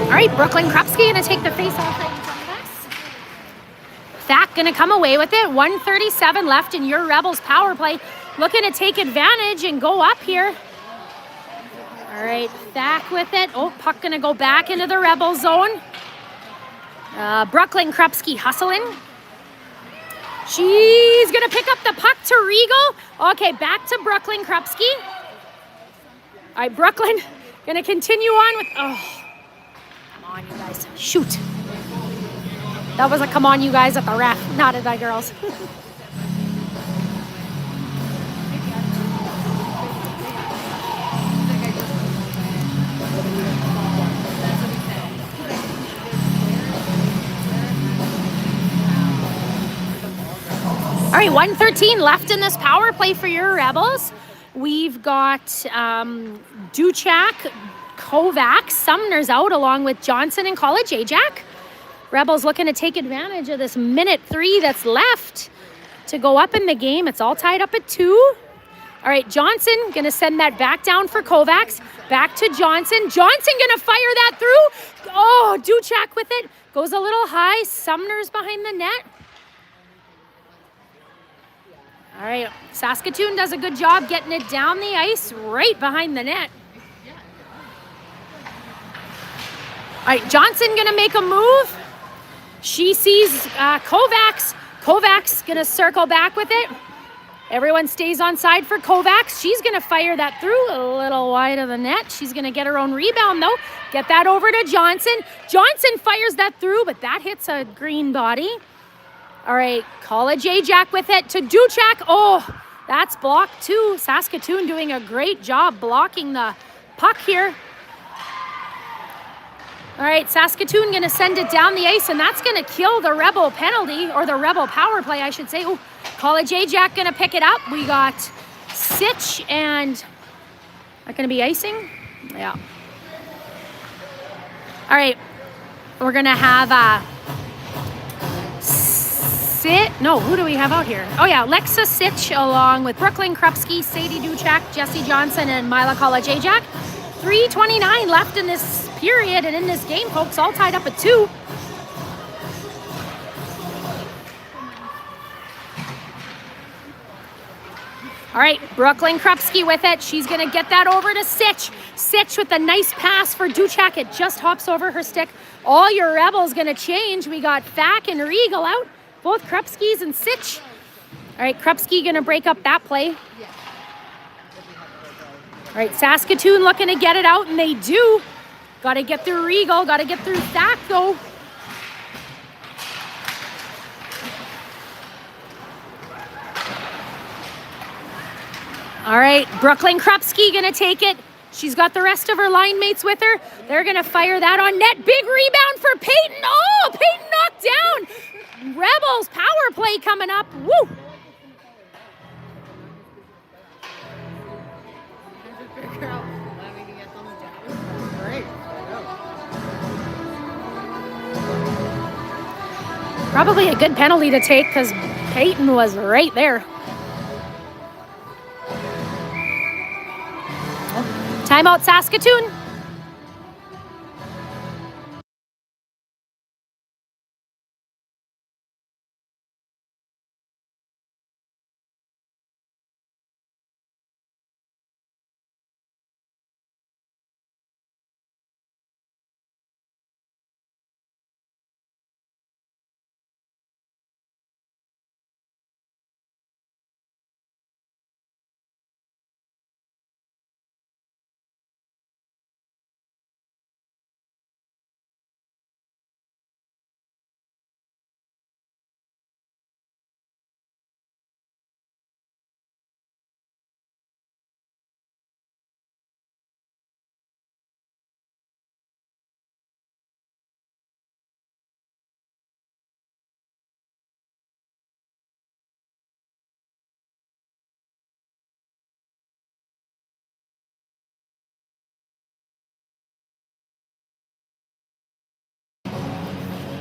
All right, Brooklyn Krupski gonna take the face off right in front of us. Thack gonna come away with it. 1:37 left in your Rebels power play. Looking to take advantage and go up here. All right, Thack with it. Oh, puck gonna go back into the Rebel zone. Brooklyn Krupski hustling. She's gonna pick up the puck to Regal. Okay, back to Brooklyn Krupski. All right, Brooklyn gonna continue on with, oh. Come on, you guys. Shoot. That was a come on, you guys at the ref, not at the girls. All right, 1:13 left in this power play for your Rebels. We've got Duchak, Kovacs, Sumner's out along with Johnson and College Ajax. Rebels looking to take advantage of this minute 3 that's left to go up in the game. It's all tied up at 2. All right, Johnson gonna send that back down for Kovacs. Back to Johnson. Johnson gonna fire that through. Oh, Duchak with it. Goes a little high. Sumner's behind the net. All right, Saskatoon does a good job getting it down the ice right behind the net. All right, Johnson gonna make a move. She sees Kovacs. Kovacs gonna circle back with it. Everyone stays on side for Kovacs. She's gonna fire that through a little wide of the net. She's gonna get her own rebound though. Get that over to Johnson. Johnson fires that through, but that hits a green body. All right, College Ajax with it to Duchak. Oh, that's blocked too. Saskatoon doing a great job blocking the puck here. All right, Saskatoon gonna send it down the ice, and that's gonna kill the Rebel penalty, or the Rebel power play, I should say. Oh, College Ajax gonna pick it up. We got Sitch and, that gonna be icing? Yeah. All right, we're gonna have who do we have out here? Oh yeah, Lexa Sitch along with Brooklyn Krupski, Sadie Duchak, Jesse Johnson, and Mila College Ajax. 3:29 left in this period and in this game, folks, all tied up at 2. All right, Brooklyn Krupski with it. She's gonna get that over to Sitch. Sitch with a nice pass for Duchak. It just hops over her stick. All your Rebels gonna change. We got Thack and Regal out, both Krupskis and Sitch. All right, Krupski gonna break up that play. All right, Saskatoon looking to get it out, and they do. Got to get through Regal, got to get through Thack though. All right, Brooklyn Krupski gonna take it. She's got the rest of her line mates with her. They're gonna fire that on net. Big rebound for Peyton. Oh, Peyton knocked down. Rebels power play coming up. Woo! Probably a good penalty to take because Peyton was right there. Timeout, Saskatoon.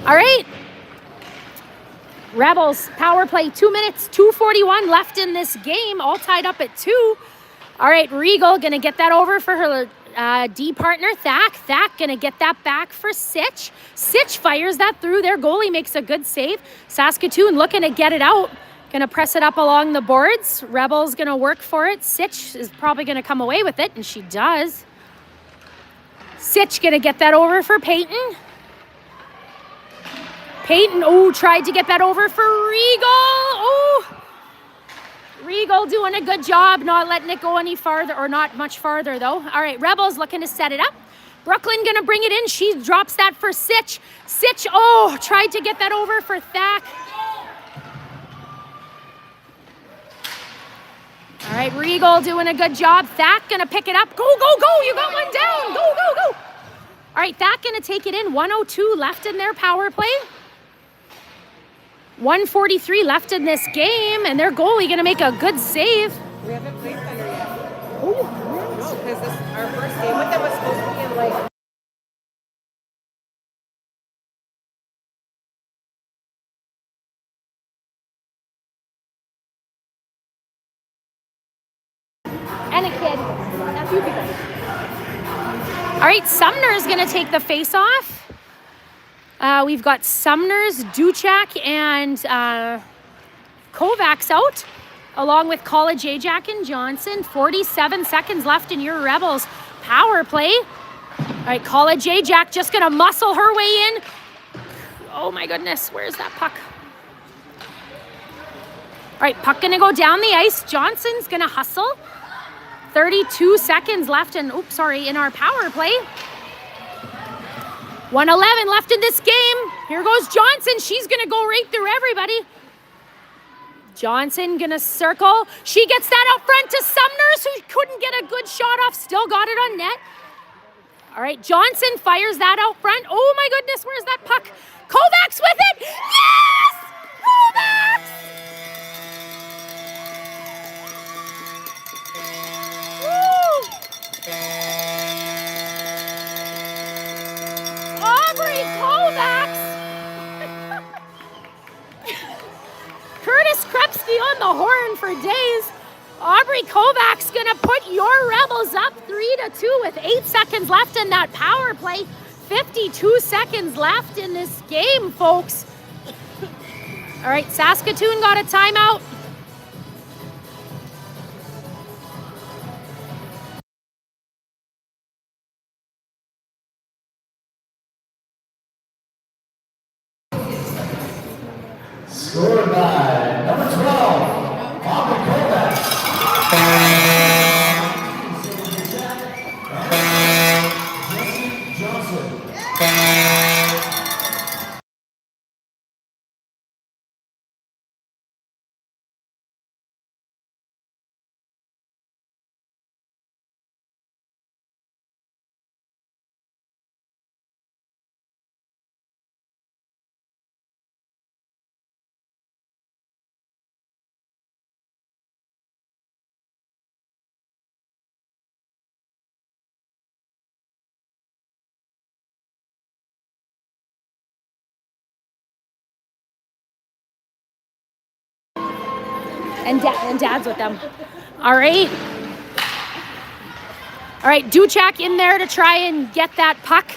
All right. Rebels power play, 2 minutes, 2:41 left in this game, all tied up at 2. All right, Regal gonna get that over for her D partner, Thack. Thack gonna get that back for Sitch. Sitch fires that through. Their goalie makes a good save. Saskatoon looking to get it out. Gonna press it up along the boards. Rebels gonna work for it. Sitch is probably gonna come away with it, and she does. Sitch gonna get that over for Peyton. Peyton, tried to get that over for Regal. Regal doing a good job, not letting it go any farther, or not much farther though. All right, Rebels looking to set it up. Brooklyn gonna bring it in. She drops that for Sitch. Sitch, tried to get that over for Thack. All right, Regal doing a good job. Thack gonna pick it up. Go, go, go, you got one down. Go, go, go. All right, Thack gonna take it in. 1:02 left in their power play. 1:43 left in this game, and their goalie going to make a good save. We haven't played Thunder yet. Oh, no, because this our first game with them was supposed to be in like. And a kid. A few people. All right, Sumner's going to take the face-off. We've got Sumner's, Duchek, and Kovacs out, along with College Ajax and Johnson. 47 seconds left in your Rebels power play. All right, College Ajax just going to muscle her way in. Oh my goodness, where's that puck? All right, puck going to go down the ice. Johnson's going to hustle. 32 seconds left in our power play. 1:11 left in this game. Here goes Johnson. She's going to go right through everybody. Johnson going to circle. She gets that out front to Sumners, who couldn't get a good shot off. Still got it on net. All right, Johnson fires that out front. Oh my goodness, where's that puck? Kovacs with it. Yes! Kovacs! Aubrey Kovacs! Curtis Krupski on the horn for days. Aubrey Kovacs gonna put your Rebels up 3-2 with 8 seconds left in that power play. 52 seconds left in this game, folks. All right, Saskatoon got a timeout. Scored by number 12, Aubrey Kovacs. Jesse Johnson. And Dad's with them. All right. All right, Duchek in there to try and get that puck.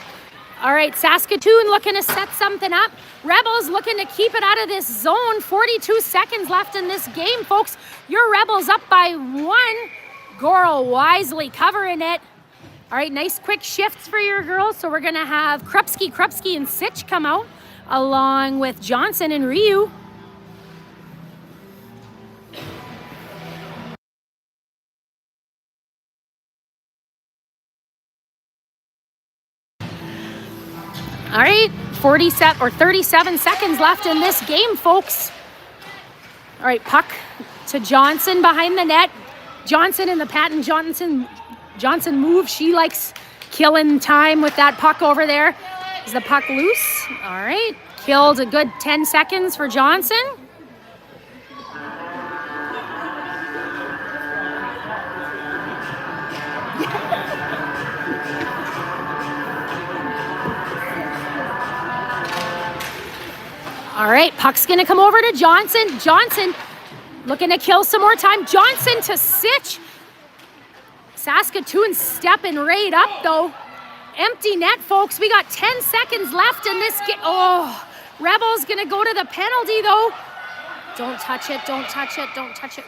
All right, Saskatoon looking to set something up. Rebels looking to keep it out of this zone. 42 seconds left in this game, folks. Your Rebels up by 1. Goral wisely covering it. All right, nice quick shifts for your girls. So we're going to have Krupski, and Sitch come out, along with Johnson and Ryu. All right, 37 seconds left in this game, folks. All right, puck to Johnson behind the net. Johnson in the Patton Johnson move. She likes killing time with that puck over there. Is the puck loose? All right, killed a good 10 seconds for Johnson. All right, puck's gonna come over to Johnson. Johnson looking to kill some more time. Johnson to Sitch. Saskatoon stepping right up though. Empty net, folks. We got 10 seconds left in this game. Oh, Rebels gonna go to the penalty though. Don't touch it, don't touch it, don't touch it.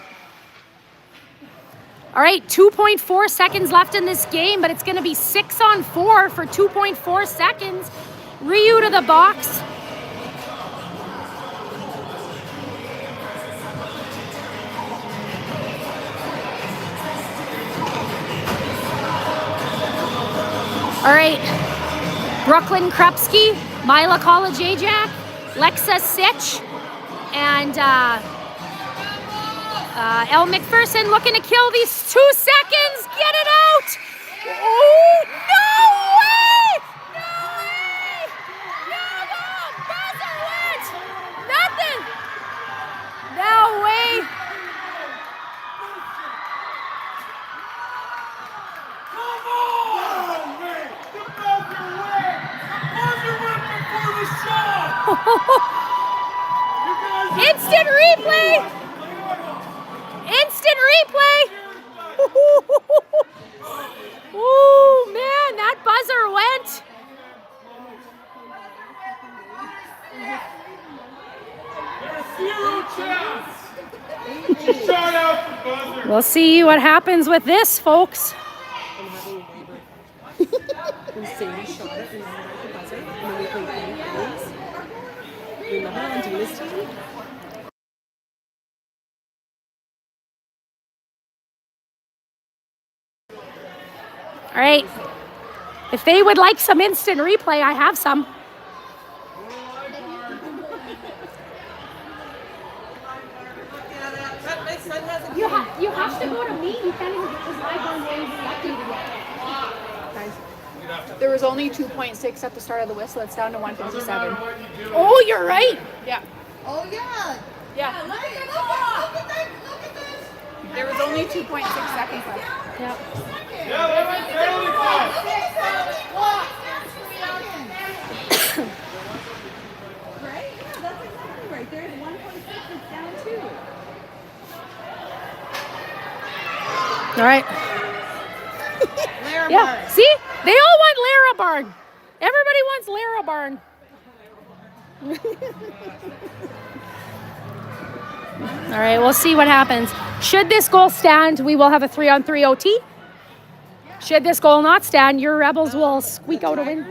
All right, 2.4 seconds left in this game, but it's gonna be 6-on-4 for 2.4 seconds. Ryu to the box. All right, Brooklyn Krupski, Mila College Ajax, Lexa Sitch, and Elle McPherson looking to kill these 2 seconds. Get it out! Oh, no way! No way! No, buzzer went! Nothing! Instant replay! Instant replay! Oh man, that buzzer went. We'll see what happens with this, folks. When Sadie shot it and then the buzzer, and then we played games. Remember on Dina's team? All right. If they would like some instant replay, I have some. My son hasn't. You have to go to me. You can't even get his live on where he's updated yet. There was only 2.6 at the start of the whistle. It's down to 157. Oh, you're right. Yeah. Oh yeah. Yeah. Look at this! Look at this! Look at this! There was only 2.6 seconds left. Yep. Right? Yeah, that's exactly right. There's 1.6. It's down 2. All right. Lara Yeah. Barnes. See? They all want Lara Barn. Everybody wants Lara Barn. All right, we'll see what happens. Should this goal stand, we will have a 3-on-3 OT. Should this goal not stand, your Rebels will squeak out a win.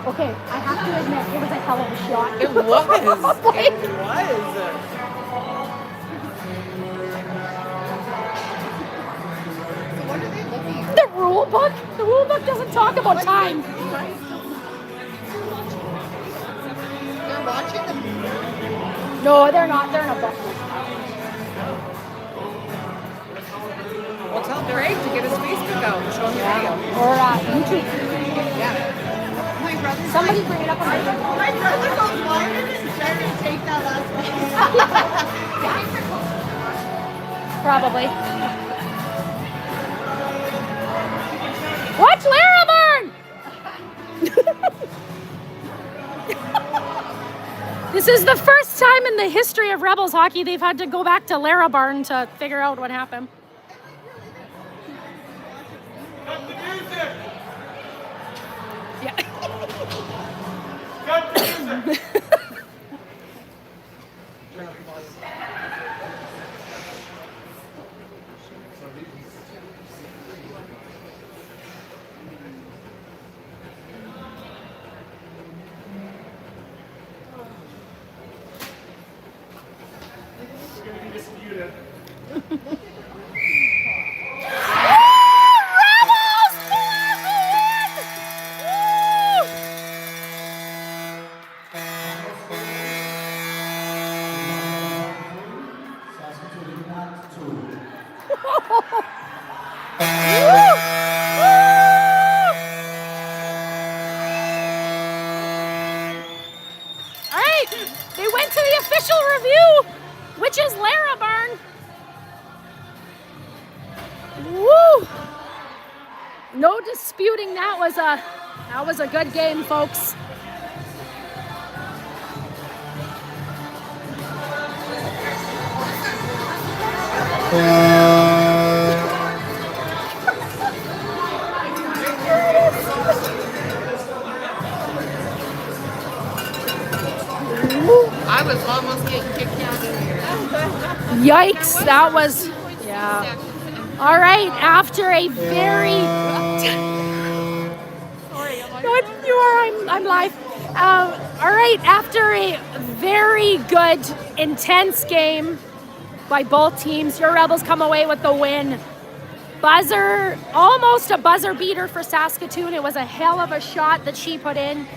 Okay, I have to admit, it was a hell of a shot. It was. It was. What are they looking at? The rule book? The rule book doesn't talk about time. They're watching the No, they're not. They're in a book. Well, tell Greg to get his Facebook out and show him the video. Or YouTube. Yeah. my brother. Somebody bring it up on my phone. My brother goes, why didn't Jerry take that last one? Probably. Watch Lara Barn! This is the first time in the history of Rebels hockey they've had to go back to Lara Barn to figure out what happened. Cut the music! Yeah. Cut the music! It's gonna be disputed. They went to the official review, which is Lara Barn. Woo! No disputing that was a good game, folks. I was almost getting kicked out of here. Yikes, that was, yeah. All right, after a very, Good, you are, I'm live. All right, after a very good, intense game by both teams, your Rebels come away with the win. Buzzer, almost a buzzer beater for Saskatoon. It was a hell of a shot that she put in.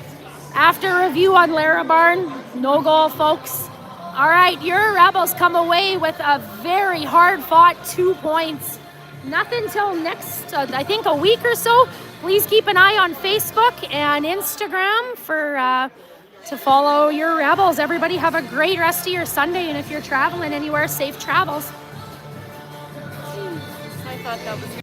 After review on Lara Barn, no goal, folks. All right, your Rebels come away with a very hard-fought 2 points. Nothing till next, I think, a week or so. Please keep an eye on Facebook and Instagram for to follow your Rebels. Everybody have a great rest of your Sunday, and if you're traveling anywhere, safe travels. thought that was